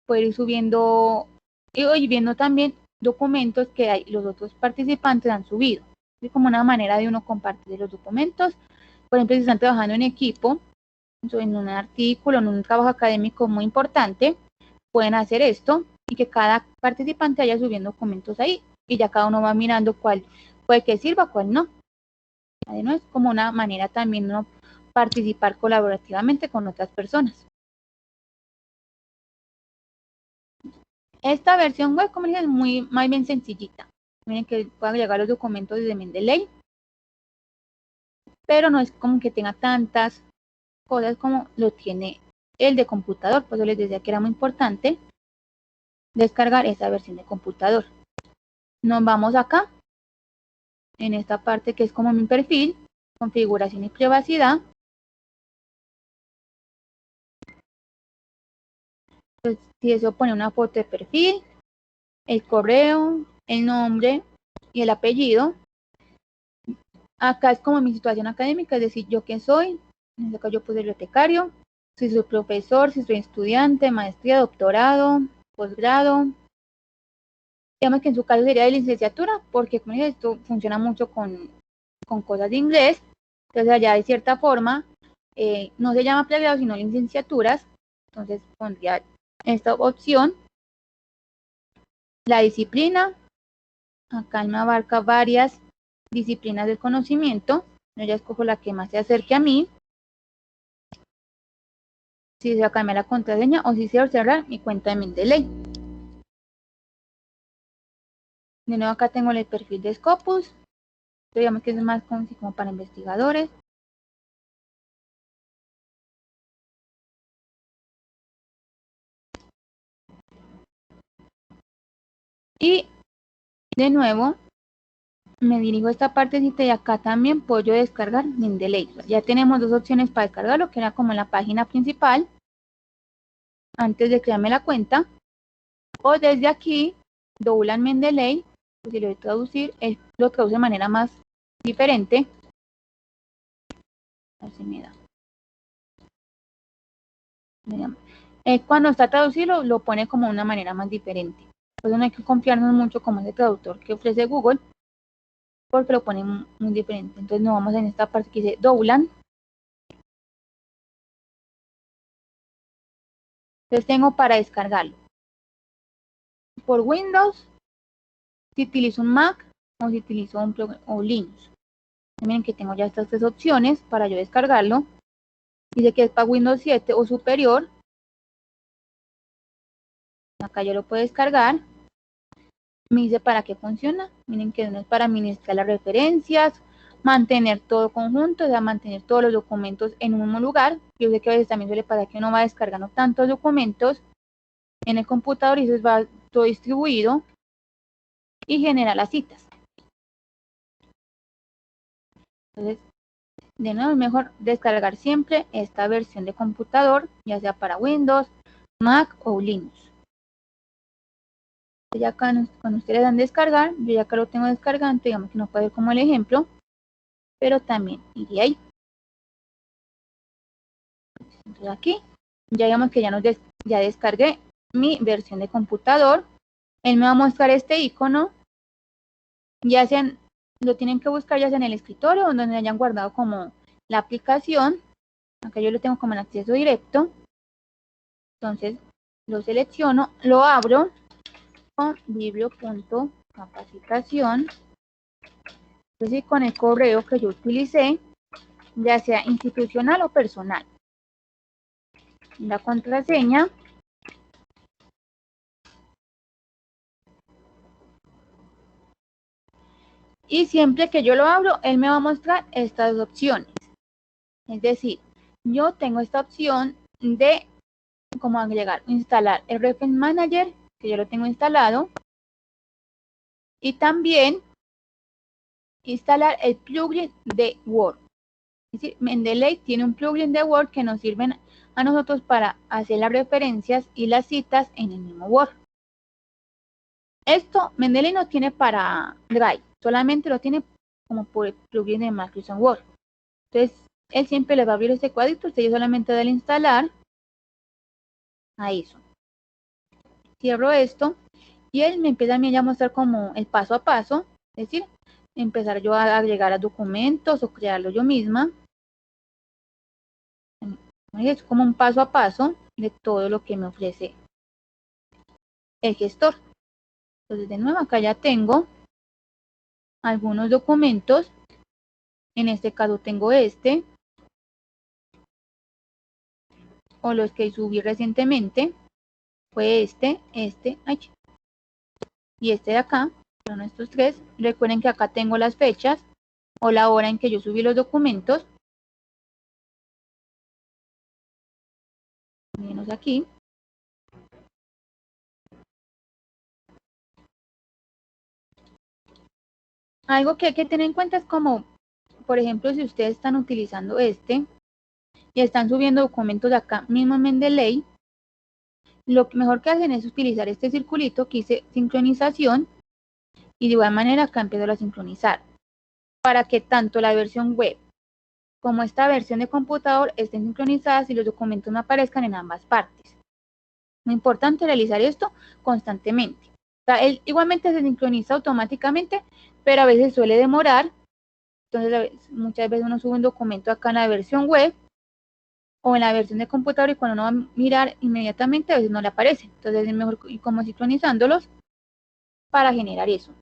[SPEAKER 1] poder ir subiendo y viendo también documentos que los otros participantes han subido. Es como una manera de uno compartir los documentos. Por ejemplo, si están trabajando en equipo, en un artículo, en un trabajo académico muy importante, pueden hacer esto y que cada participante vaya subiendo documentos ahí y ya cada uno va mirando cuál puede que sirva, cuál no. Además, es como una manera también de participar colaborativamente con otras personas. Esta versión web, como les dije, es más bien sencillita. Miren que puedo agregar los documentos desde Mendeley, pero no es como que tenga tantas cosas como lo tiene el de computador. Por eso les decía que era muy importante descargar esa versión de computador. Nos vamos acá, en esta parte que es como mi perfil, configuración y privacidad. Entonces, si deseo poner una foto de perfil, el correo, el nombre y el apellido. Acá es como mi situación académica, es decir, yo qué soy. En este caso yo puse bibliotecario, si soy profesor, si soy estudiante, maestría, doctorado, posgrado. Digamos que en su caso sería de licenciatura, porque como dije, esto funciona mucho con cosas de inglés. Entonces allá de cierta forma, no se llama pregrado, sino licenciaturas. Entonces pondría esta opción. La disciplina, acá me abarca varias disciplinas del conocimiento. Yo ya escojo la que más se acerque a mí. Si deseo cambiar la contraseña o si deseo cerrar mi cuenta de Mendeley. De nuevo acá tengo el perfil de Scopus. Digamos que es más como para investigadores. Y de nuevo me dirijo a esta partecita y acá también puedo yo descargar Mendeley. Ya tenemos dos opciones para descargarlo, que era como en la página principal, antes de crearme la cuenta, o desde aquí, doblan Mendeley, pues si lo voy a traducir, él lo traduce de manera más diferente. A ver si me da. Cuando está traducido, lo pone como de una manera más diferente. Por eso no hay que confiarnos mucho como ese traductor que ofrece Google, porque lo pone muy diferente. Entonces nos vamos en esta parte que dice doblan. Entonces tengo para descargarlo por Windows, si utilizo un Mac o si utilizo o Linux. Miren que tengo ya estas tres opciones para yo descargarlo. Dice que es para Windows 7 o superior. Acá yo lo puedo descargar. Me dice para qué funciona. Miren que no es para administrar las referencias, mantener todo conjunto, o sea, mantener todos los documentos en un mismo lugar. Yo sé que a veces también suele pasar que uno va descargando tantos documentos en el computador y eso va todo distribuido y genera las citas. Entonces, de nuevo es mejor descargar siempre esta versión de computador, ya sea para Windows, Mac o Linux. Ya acá cuando ustedes dan descargar, yo ya acá lo tengo descargando, digamos que no puede ver como el ejemplo, pero también iría ahí. Entonces aquí, ya digamos que ya descargué mi versión de computador. Él me va a mostrar este icono, ya sean, lo tienen que buscar ya sea en el escritorio o donde hayan guardado como la aplicación. Acá yo lo tengo como en acceso directo. Entonces lo selecciono, lo abro con biblio.capacitación. Entonces con el correo que yo utilicé, ya sea institucional o personal. La contraseña. Y siempre que yo lo abro, él me va a mostrar estas opciones. Es decir, yo tengo esta opción de cómo agregar, instalar el Reference Manager, que yo lo tengo instalado. Y también instalar el plugin de Word. Es decir, Mendeley tiene un plugin de Word que nos sirve a nosotros para hacer las referencias y las citas en el mismo Word. Esto Mendeley no tiene para Drive, solamente lo tiene como por el plugin de Microsoft Word. Entonces, él siempre le va a abrir este cuadrito, usted solamente debe instalar a eso. Cierro esto y él me empieza a mí a mostrar como el paso a paso, es decir, empezar yo a agregar a documentos o crearlo yo misma. Es como un paso a paso de todo lo que me ofrece el gestor. Entonces, de nuevo, acá ya tengo algunos documentos. En este caso tengo este, o los que subí recientemente, fue este, y este de acá, son estos tres. Recuerden que acá tengo las fechas, o la hora en que yo subí los documentos. Mírenos aquí. Algo que hay que tener en cuenta es como, por ejemplo, si ustedes están utilizando este, y están subiendo documentos de acá mismo en Mendeley, lo mejor que hacen es utilizar este circulito que dice sincronización, y de igual manera acá empiezo a sincronizar, para que tanto la versión web como esta versión de computador estén sincronizadas y los documentos me aparezcan en ambas partes. Muy importante realizar esto constantemente. O sea, él igualmente se sincroniza automáticamente, pero a veces suele demorar. Entonces, muchas veces uno sube un documento acá en la versión web o en la versión de computador y cuando uno va a mirar inmediatamente a veces no le aparece. Entonces es mejor ir como sincronizándolos para generar eso.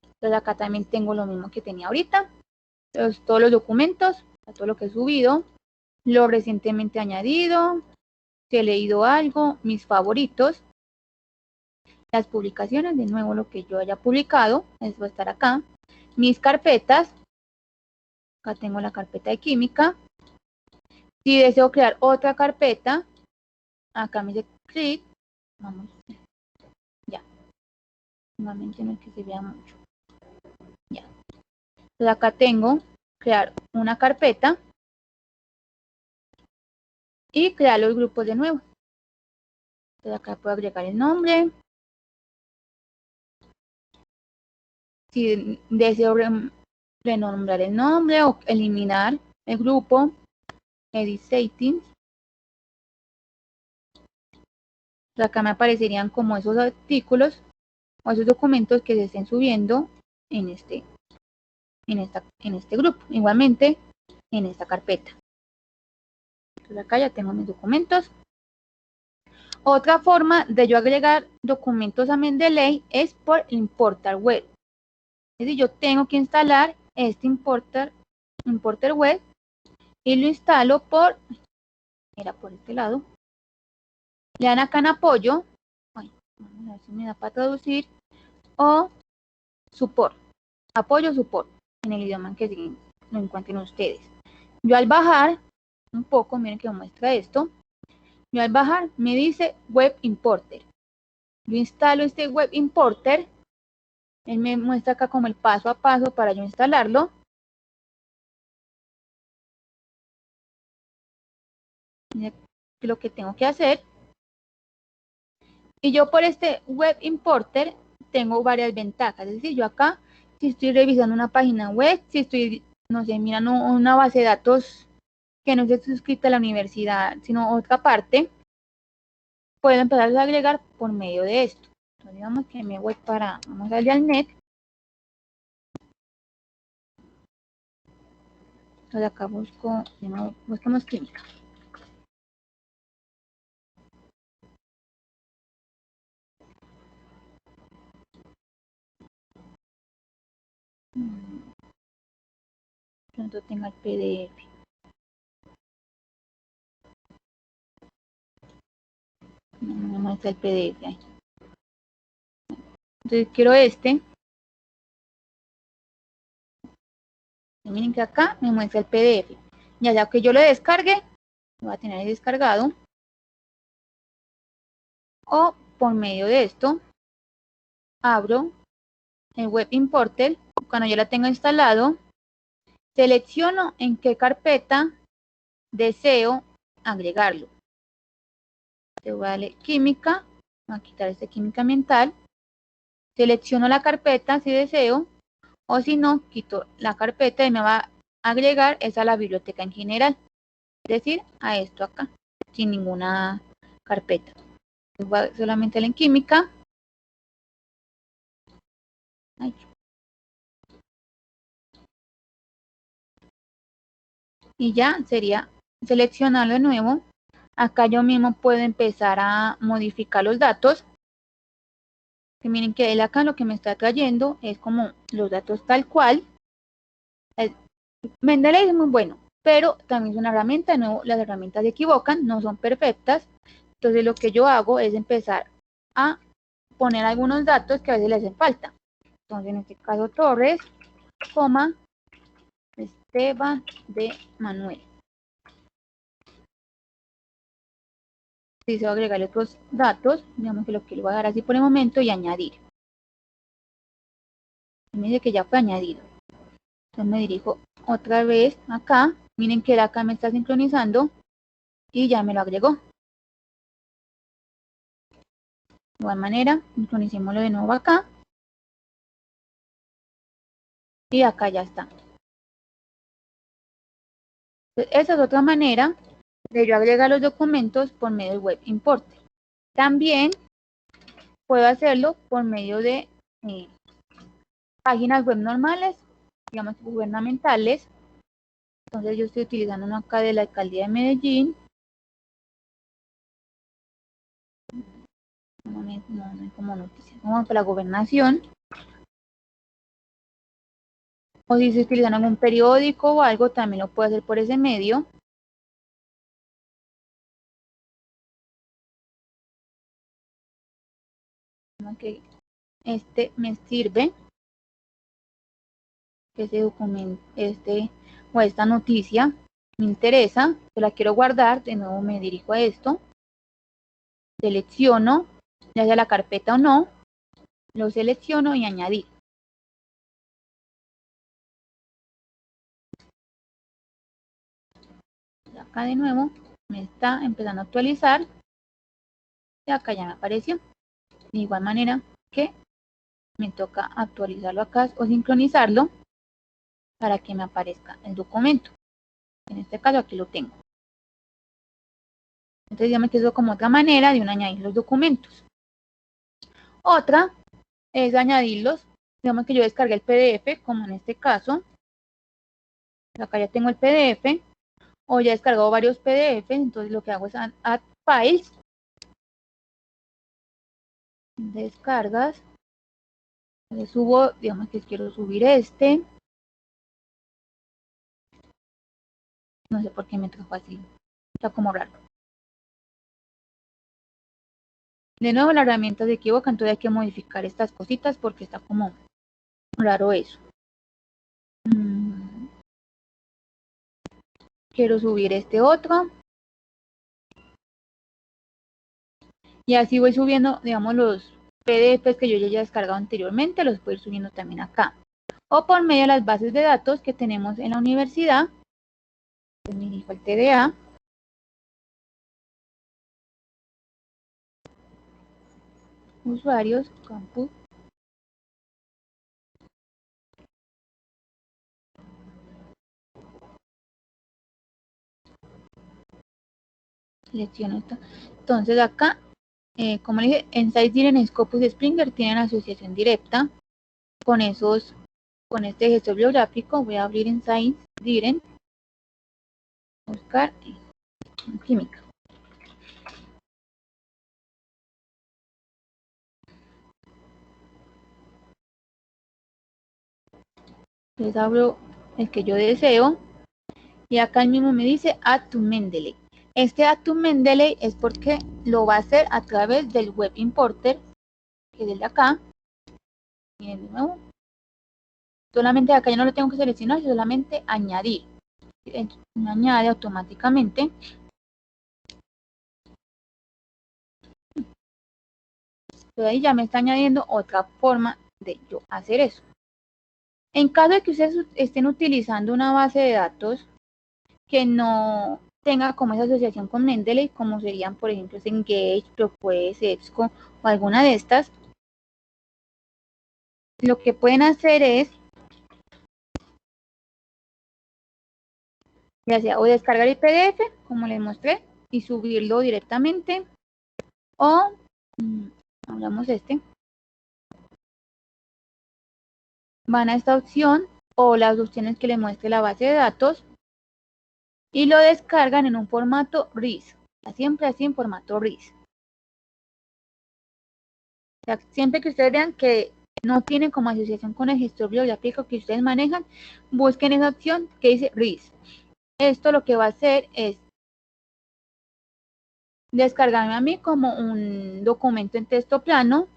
[SPEAKER 1] Entonces acá también tengo lo mismo que tenía ahorita. Entonces, todos los documentos, todo lo que he subido, lo recientemente añadido, si he leído algo, mis favoritos, las publicaciones, de nuevo lo que yo haya publicado, eso va a estar acá, mis carpetas, acá tengo la carpeta de química. Si deseo crear otra carpeta, acá me dice clic, vamos, ya, nuevamente no es que se vea mucho, ya. Entonces acá tengo crear una carpeta y crear los grupos de nuevo. Entonces acá puedo agregar el nombre. Si deseo renombrar el nombre o eliminar el grupo, edit settings. Acá me aparecerían como esos artículos o esos documentos que se estén subiendo en este grupo. Igualmente en esta carpeta. Entonces acá ya tengo mis documentos. Otra forma de yo agregar documentos a Mendeley es por importar web. Es decir, yo tengo que instalar este importer web y lo instalo por este lado. Le dan acá en apoyo, vamos a ver si me da para traducir, o support, apoyo support, en el idioma en que lo encuentren ustedes. Yo al bajar un poco, miren que me muestra esto, yo al bajar me dice web importer. Yo instalo este web importer, él me muestra acá como el paso a paso para yo instalarlo. Miren lo que tengo que hacer. Y yo por este web importer tengo varias ventajas. Es decir, yo acá, si estoy revisando una página web, si estoy, no sé, mirando una base de datos que no esté suscrita a la universidad, sino otra parte, puedo empezar a agregar por medio de esto. Entonces, digamos que me voy vamos a darle al net. Entonces acá busco, de nuevo, busquemos química. Pronto tenga el PDF. No me muestra el PDF ahí. Entonces quiero este. Y miren que acá me muestra el PDF. Ya sea que yo lo descargue, lo va a tener descargado. O por medio de esto, abro el web importer. Cuando yo la tengo instalado, selecciono en qué carpeta deseo agregarlo. Te voy a darle química, voy a quitar este química ambiental, selecciono la carpeta si deseo, o si no, quito la carpeta y me va a agregar esa a la biblioteca en general, es decir, a esto acá, sin ninguna carpeta. Voy solamente en química. Ay. Y ya sería seleccionarlo de nuevo. Acá yo mismo puedo empezar a modificar los datos. Que miren que él acá lo que me está trayendo es como los datos tal cual. Mendeley es muy bueno, pero también es una herramienta. De nuevo, las herramientas se equivocan, no son perfectas. Entonces lo que yo hago es empezar a poner algunos datos que a veces le hacen falta. Entonces en este caso Torres, coma, Esteban de Manuel. Si se va a agregarle otros datos, digamos que lo que le voy a dar así por el momento y añadir. Me dice que ya fue añadido. Entonces me dirijo otra vez acá. Miren que él acá me está sincronizando y ya me lo agregó. De igual manera, sincronicémoslo de nuevo acá. Y acá ya está. Entonces, esa es otra manera de yo agregar los documentos por medio del web importer. También puedo hacerlo por medio de páginas web normales, digamos gubernamentales. Entonces yo estoy utilizando uno acá de la alcaldía de Medellín. No es como noticia, vamos para la gobernación. O si se utiliza en algún periódico o algo, también lo puedo hacer por ese medio. Que este me sirve, ese documento, o esta noticia me interesa, se la quiero guardar, de nuevo me dirijo a esto, selecciono, ya sea la carpeta o no, lo selecciono y añadir. Y acá de nuevo me está empezando a actualizar y acá ya me apareció. De igual manera que me toca actualizarlo acá o sincronizarlo para que me aparezca el documento. En este caso aquí lo tengo. Entonces ya me quedó como otra manera de añadir los documentos. Otra es añadirlos. Digamos que yo descargué el PDF, como en este caso. Acá ya tengo el PDF. O ya he descargado varios PDF. Entonces lo que hago es add files. Descargas. Le subo, digamos que quiero subir este. No sé por qué me trajo así. Está como raro. De nuevo la herramienta se equivoca, entonces hay que modificar estas cositas porque está como raro eso. Quiero subir este otro. Y así voy subiendo, digamos, los PDFs que yo ya he descargado anteriormente, los puedo ir subiendo también acá. O por medio de las bases de datos que tenemos en la universidad. Me dirijo al TDA. Usuarios, campus. Selecciono esto. Entonces acá, como le dije, en SciDiren, Scopus y Springer tienen asociación directa con este gestor bibliográfico. Voy a abrir en SciDiren, buscar química. Entonces abro el que yo deseo y acá el mismo me dice Add to Mendeley. Este Add to Mendeley es porque lo va a hacer a través del web importer, que es el de acá. Miren de nuevo. Solamente acá yo no lo tengo que seleccionar, solamente añadir. Me añade automáticamente. Entonces ahí ya me está añadiendo otra forma de yo hacer eso. En caso de que ustedes estén utilizando una base de datos que no tenga como esa asociación con Mendeley, como serían, por ejemplo, Cengage, ProQuest, EBSCO o alguna de estas. Lo que pueden hacer es, ya sea o descargar el PDF, como les mostré, y subirlo directamente, o, hablamos van a esta opción, o las opciones que les muestre la base de datos, y lo descargan en un formato RIS, siempre así en formato RIS. O sea, siempre que ustedes vean que no tienen como asociación con el gestor bibliográfico que ustedes manejan, busquen esa opción que dice RIS. Esto lo que va a hacer es descargarme a mí como un documento en texto plano,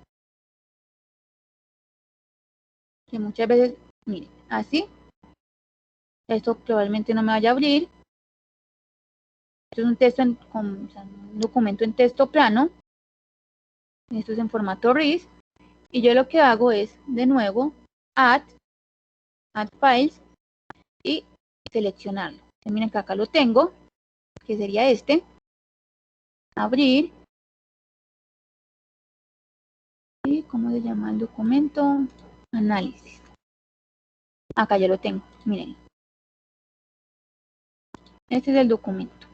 [SPEAKER 1] que muchas veces, miren, así. Esto probablemente no me vaya a abrir. Esto es un texto un documento en texto plano. Esto es en formato RIS. Y yo lo que hago es, de nuevo, add files y seleccionarlo. Miren que acá lo tengo, que sería este. Abrir. ¿Y cómo se llama el documento? Análisis. Acá ya lo tengo, miren. Este es el documento.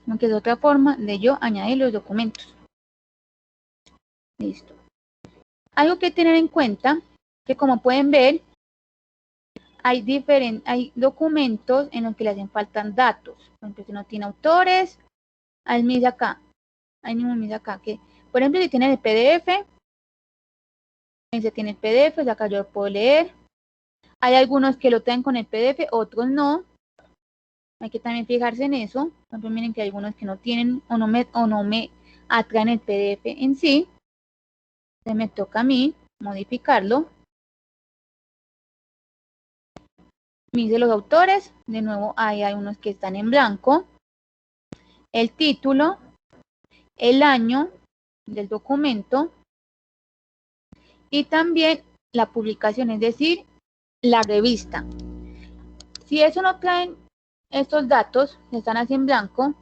[SPEAKER 1] Aunque es otra forma de yo añadir los documentos. Listo. Algo que tener en cuenta, que como pueden ver, hay documentos en los que le hacen falta datos. Por ejemplo, si no tiene autores, hay mis acá. Hay ningún mis acá. Que, por ejemplo, si tienen el PDF, se tiene el PDF, acá yo lo puedo leer. Hay algunos que lo tienen con el PDF, otros no. Hay que también fijarse en eso. Por ejemplo, miren que hay algunos que no tienen o no me atraen el PDF en sí. Entonces me toca a mí modificarlo. Me dice los autores. De nuevo, ahí hay unos que están en blanco. El título, el año del documento y también la publicación, es decir, la revista. Si eso no traen estos datos, están así en blanco,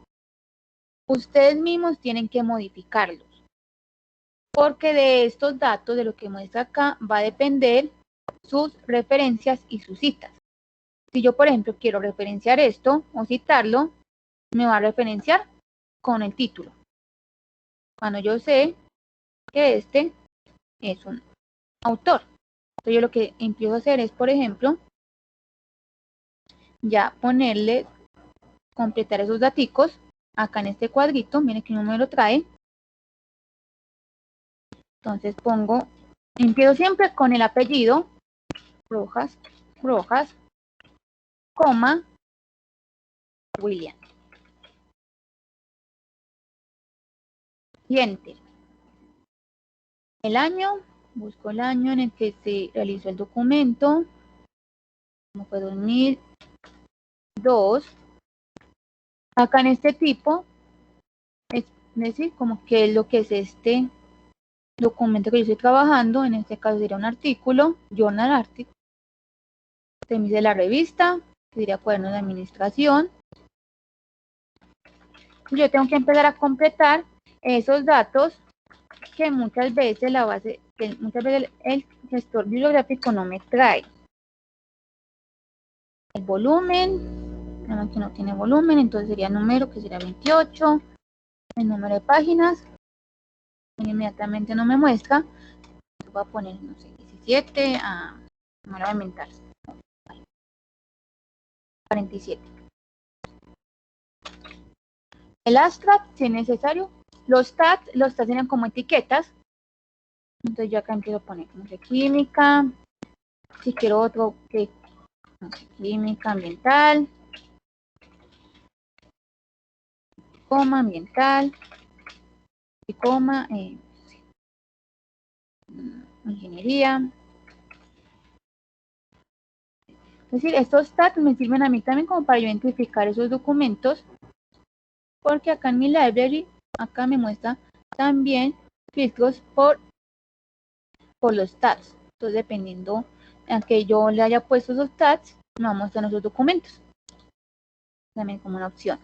[SPEAKER 1] ustedes mismos tienen que modificarlos. Porque de estos datos, de lo que muestra acá, va a depender sus referencias y sus citas. Si yo, por ejemplo, quiero referenciar esto o citarlo, me va a referenciar con el título. Cuando yo sé que este es un autor. Entonces yo lo que empiezo a hacer es, por ejemplo, ya ponerle, completar esos daticos acá en este cuadrito. Miren que no me lo trae. Entonces pongo, empiezo siempre con el apellido, Rojas, coma, William. Y enter. El año, busco el año en el que se realizó el documento, como fue 2002. Acá en este tipo, es decir, como que es lo que es este documento que yo estoy trabajando. En este caso sería un artículo, journal article. Se me dice la revista, que sería cuaderno de administración. Yo tengo que empezar a completar esos datos que muchas veces el gestor bibliográfico no me trae. El volumen, que no tiene volumen, entonces sería número, que sería 28. El número de páginas, inmediatamente no me muestra. Voy a poner, no sé, 17 me lo voy a inventar. 47. El abstract, si es necesario. Los tags tienen como etiquetas. Entonces yo acá empiezo a poner, no sé, química. Si quiero otro, que no sé, química ambiental. Coma ambiental. Y coma, ingeniería. Es decir, estos tags me sirven a mí también como para identificar esos documentos, porque acá en mi library, acá me muestra también filtros por los tags. Entonces, dependiendo a que yo le haya puesto esos tags, me va a mostrar esos documentos. También como una opción.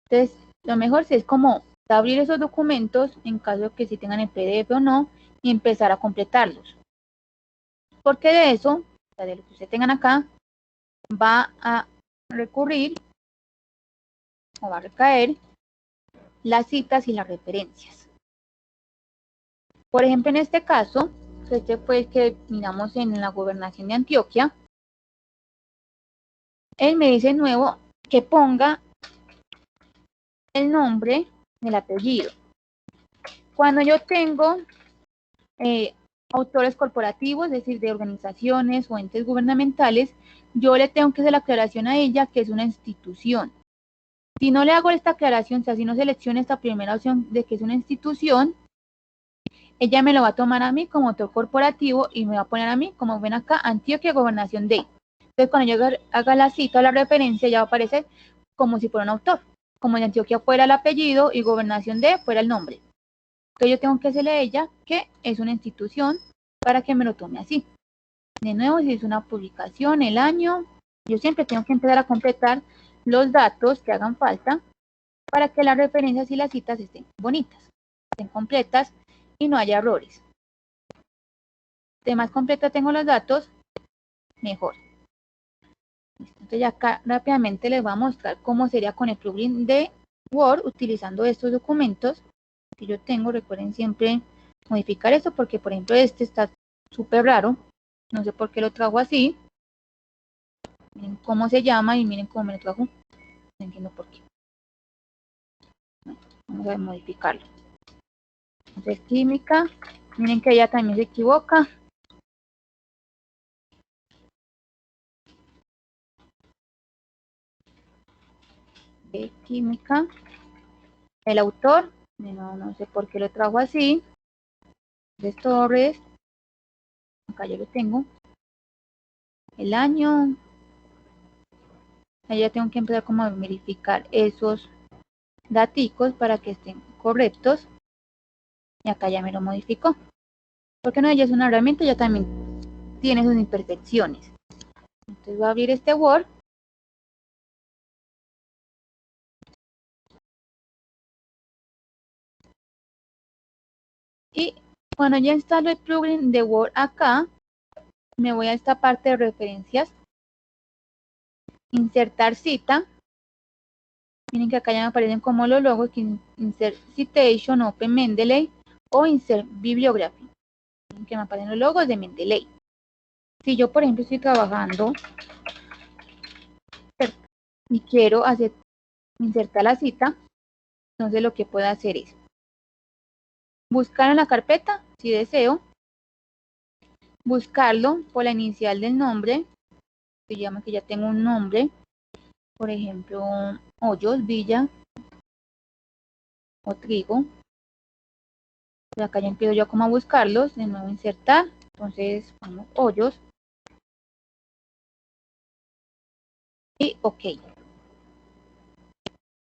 [SPEAKER 1] Entonces, lo mejor sí es como abrir esos documentos en caso de que si tengan el PDF o no y empezar a completarlos. Porque de eso, o sea, de lo que ustedes tengan acá, va a recurrir o va a recaer las citas y las referencias. Por ejemplo, en este caso, este fue el que miramos en la gobernación de Antioquia. Él me dice de nuevo que ponga el nombre del apellido. Cuando yo tengo autores corporativos, es decir, de organizaciones o entes gubernamentales, yo le tengo que hacer la aclaración a ella que es una institución. Si no le hago esta aclaración, o sea, si no selecciono esta primera opción de que es una institución, ella me lo va a tomar a mí como autor corporativo y me va a poner a mí, como ven acá, Antioquia Gobernación de. Entonces, cuando yo haga la cita o la referencia, ya va a aparecer como si fuera un autor, como de Antioquia fuera el apellido y Gobernación de fuera el nombre. Entonces, yo tengo que decirle a ella que es una institución para que me lo tome así. De nuevo, si es una publicación, el año, yo siempre tengo que empezar a completar los datos que hagan falta para que las referencias y las citas estén bonitas, estén completas y no haya errores. De más completa tengo los datos, mejor. Entonces ya acá rápidamente les voy a mostrar cómo sería con el plugin de Word utilizando estos documentos que yo tengo. Recuerden siempre modificar esto porque por ejemplo este está súper raro. No sé por qué lo trajo así. Miren cómo se llama y miren cómo me lo trajo. No entiendo por qué. Bueno, vamos a modificarlo. Entonces química. Miren que ella también se equivoca. De química. El autor. No sé por qué lo trajo así. De Torres. Acá yo lo tengo. El año. Ahí ya tengo que empezar como a verificar esos daticos para que estén correctos. Y acá ya me lo modificó. Porque no, ella es una herramienta, ya también tiene sus imperfecciones. Entonces voy a abrir este Word. Y cuando ya instalo el plugin de Word acá, me voy a esta parte de referencias. Insertar cita. Miren que acá ya me aparecen como los logos, Insert Citation, Open Mendeley o Insert Bibliography. Miren que me aparecen los logos de Mendeley. Si yo, por ejemplo, estoy trabajando y quiero insertar la cita, entonces lo que puedo hacer es buscar en la carpeta, si deseo, buscarlo por la inicial del nombre, se llama que ya tengo un nombre, por ejemplo, Hoyos, Villa o Trigo. Y acá ya empiezo yo como a buscarlos, de nuevo insertar, entonces vamos Hoyos y OK.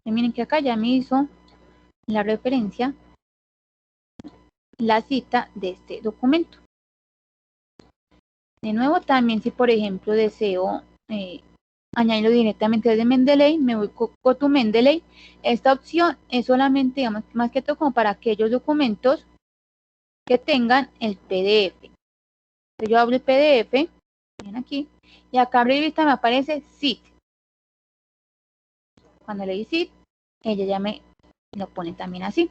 [SPEAKER 1] Y miren que acá ya me hizo la referencia, la cita de este documento. De nuevo también si por ejemplo deseo añadirlo directamente desde Mendeley, me voy con tu Mendeley. Esta opción es solamente, digamos, más que todo como para aquellos documentos que tengan el PDF. Entonces yo abro el PDF, miren aquí, y acá arriba me aparece Zip. Cuando le di Zip, ella ya me lo pone también así.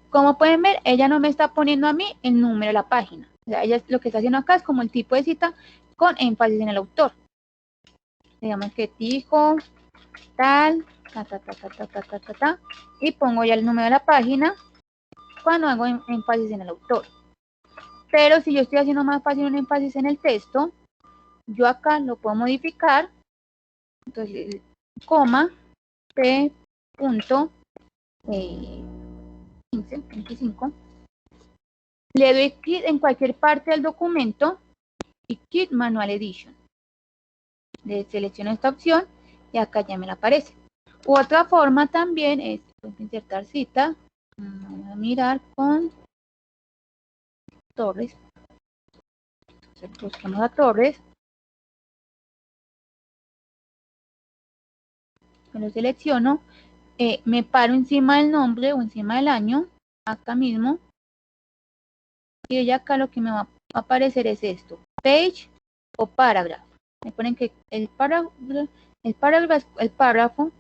[SPEAKER 1] Como pueden ver, ella no me está poniendo a mí el número de la página. O sea, ella lo que está haciendo acá es como el tipo de cita con énfasis en el autor. Digamos que dijo tal, y pongo ya el número de la página cuando hago énfasis en el autor. Pero si yo estoy haciendo más fácil un énfasis en el texto, yo acá lo puedo modificar. Entonces, coma, p punto 15, 25. Le doy clic en cualquier parte del documento y clic Manual Edition. Le selecciono esta opción y acá ya me la aparece. Otra forma también es insertar cita. Vamos a mirar con Torres. Entonces buscamos a Torres. Me lo selecciono me paro encima del nombre o encima del año, acá mismo, y ya acá lo que me va a aparecer es esto, page o paragraph. Me ponen que el párrafo,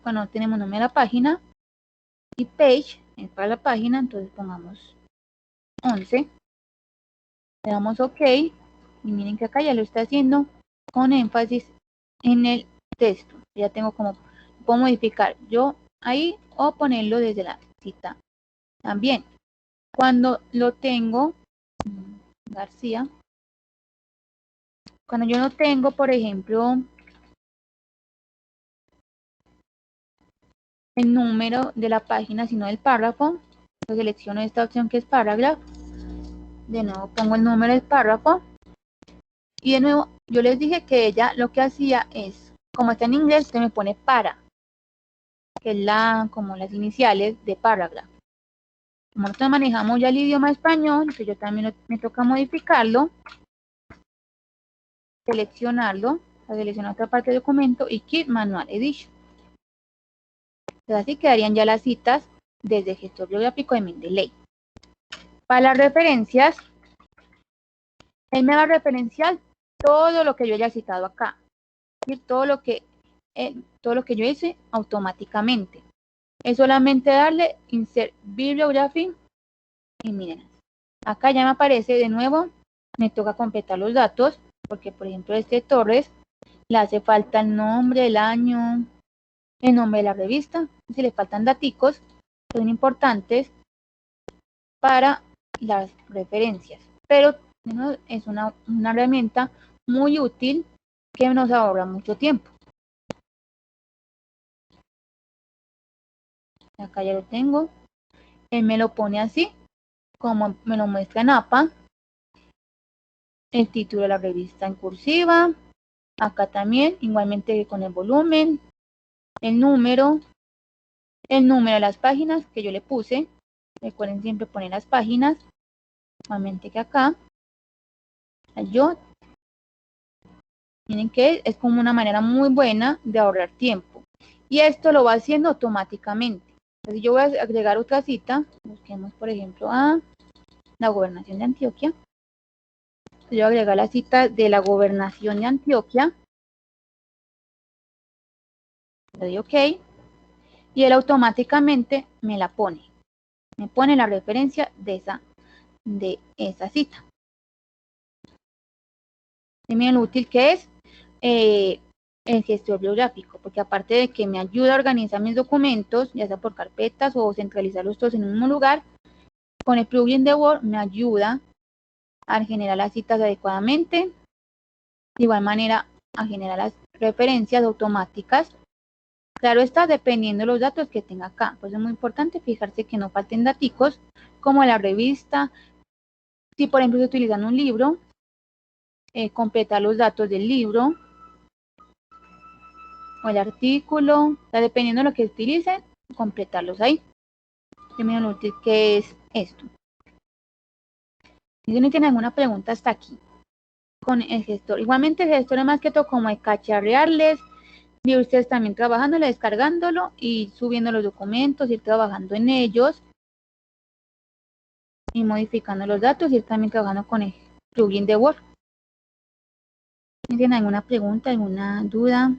[SPEAKER 1] cuando tenemos nombre de la página, y page es para la página, entonces pongamos 11. Le damos OK, y miren que acá ya lo está haciendo con énfasis en el texto. Ya tengo como, puedo modificar yo ahí o ponerlo desde la cita. También, cuando lo tengo, García, cuando yo no tengo, por ejemplo, el número de la página, sino del párrafo, pues selecciono esta opción que es paragraph. De nuevo pongo el número del párrafo. Y de nuevo, yo les dije que ella lo que hacía es, como está en inglés, se me pone para, que es como las iniciales de paragraph. Como nosotros manejamos ya el idioma español, que yo también me toca modificarlo, seleccionarlo, seleccionar otra parte del documento y Keep Manual Edition. Entonces así quedarían ya las citas desde el gestor bibliográfico de Mendeley. Para las referencias, él me va a referenciar todo lo que yo haya citado acá. Y todo lo que yo hice automáticamente. Es solamente darle Insert Bibliography y miren, acá ya me aparece de nuevo, me toca completar los datos, porque por ejemplo Torres le hace falta el nombre, el año, el nombre de la revista, si le faltan daticos, son importantes para las referencias, pero es una herramienta muy útil que nos ahorra mucho tiempo. Acá ya lo tengo, él me lo pone así, como me lo muestra en APA, el título de la revista en cursiva, acá también, igualmente con el volumen, el número de las páginas que yo le puse, recuerden siempre poner las páginas, igualmente que acá, yo, miren que es como una manera muy buena de ahorrar tiempo, y esto lo va haciendo automáticamente. Entonces yo voy a agregar otra cita, busquemos por ejemplo a la Gobernación de Antioquia. Yo voy a agregar la cita de la Gobernación de Antioquia, le doy OK, y él automáticamente me la pone, me pone la referencia de esa cita. Y miren lo útil que es el gestor bibliográfico, porque aparte de que me ayuda a organizar mis documentos, ya sea por carpetas o centralizarlos todos en un mismo lugar, con el plugin de Word me ayuda a generar las citas adecuadamente, de igual manera a generar las referencias automáticas. Claro está, dependiendo de los datos que tenga acá. Pues es muy importante fijarse que no falten daticos, como la revista. Si por ejemplo se utiliza un libro, completar los datos del libro o el artículo, o sea, dependiendo de lo que utilicen, completarlos ahí. Miren lo útil que es esto. Si no tienen alguna pregunta hasta aquí con el gestor. Igualmente el gestor es más que todo como de cacharrearles, y ustedes también trabajándolo, descargándolo y subiendo los documentos, ir trabajando en ellos y modificando los datos y ir también trabajando con el plugin de Word. ¿Tienen alguna pregunta, alguna duda?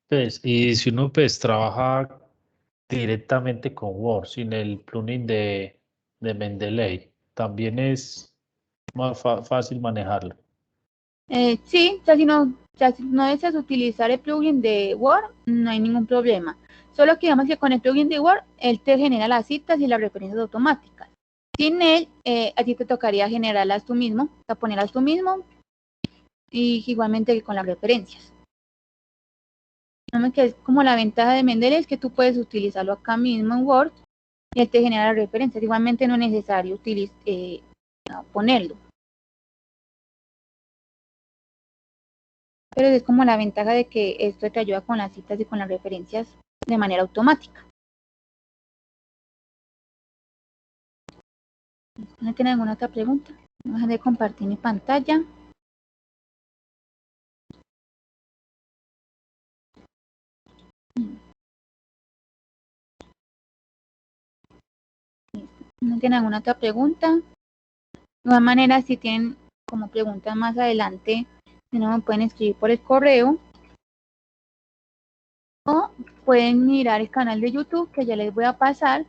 [SPEAKER 2] Pues, y si uno pues trabaja directamente con Word, sin el plugin de Mendeley, también es más fácil manejarlo.
[SPEAKER 1] Sí, ya si no deseas utilizar el plugin de Word, no hay ningún problema. Solo que digamos que con el plugin de Word, él te genera las citas y las referencias automáticas. Sin él, a ti te tocaría generarlas tú mismo, o sea, ponerlas tú mismo, y igualmente que con las referencias. Que es como la ventaja de Mendeley es que tú puedes utilizarlo acá mismo en Word y él te genera las referencias. Igualmente no es necesario ponerlo. Pero es como la ventaja de que esto te ayuda con las citas y con las referencias de manera automática. ¿No tiene alguna otra pregunta? Voy a dejar de compartir mi pantalla. ¿No tienen alguna otra pregunta? De igual manera, si tienen como preguntas más adelante, si no me pueden escribir por el correo. O pueden mirar el canal de YouTube que ya les voy a pasar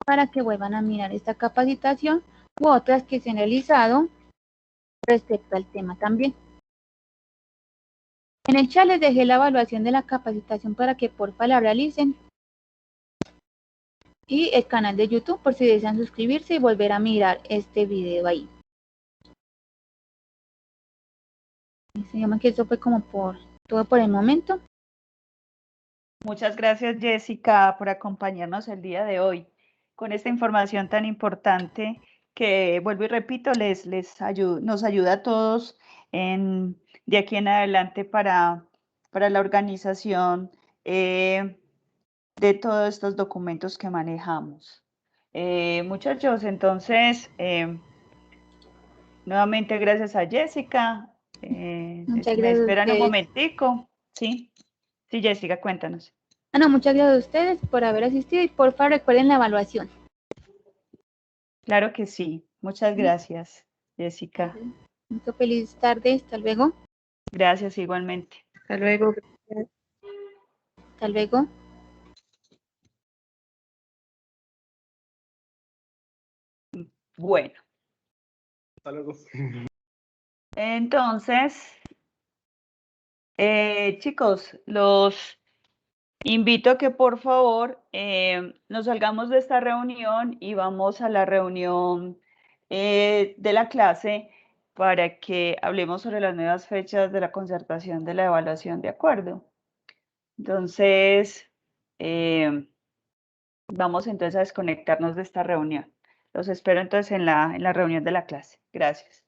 [SPEAKER 1] para que vuelvan a mirar esta capacitación u otras que se han realizado respecto al tema también. En el chat les dejé la evaluación de la capacitación para que porfa la realicen. Y el canal de YouTube por si desean suscribirse y volver a mirar este video ahí. Se llama que eso fue como todo por el momento.
[SPEAKER 4] Muchas gracias, Jessica, por acompañarnos el día de hoy con esta información tan importante que, vuelvo y repito, nos ayuda a todos de aquí en adelante para la organización de todos estos documentos que manejamos. Muchachos, entonces, nuevamente gracias a Jessica.
[SPEAKER 1] Muchas
[SPEAKER 4] Me
[SPEAKER 1] gracias a
[SPEAKER 4] esperan un
[SPEAKER 1] ustedes.
[SPEAKER 4] momentico. Sí, Jessica, cuéntanos.
[SPEAKER 1] No, muchas gracias a ustedes por haber asistido y porfa recuerden la evaluación.
[SPEAKER 4] Claro que sí. Muchas gracias, Jessica.
[SPEAKER 1] Mucho feliz tarde, hasta luego.
[SPEAKER 4] Gracias igualmente.
[SPEAKER 5] Hasta luego.
[SPEAKER 1] Hasta luego.
[SPEAKER 4] Bueno,
[SPEAKER 3] Hasta luego.
[SPEAKER 4] entonces, chicos, los invito a que por favor nos salgamos de esta reunión y vamos a la reunión de la clase para que hablemos sobre las nuevas fechas de la concertación de la evaluación, ¿de acuerdo? Entonces, vamos entonces a desconectarnos de esta reunión. Los espero entonces en la reunión de la clase. Gracias.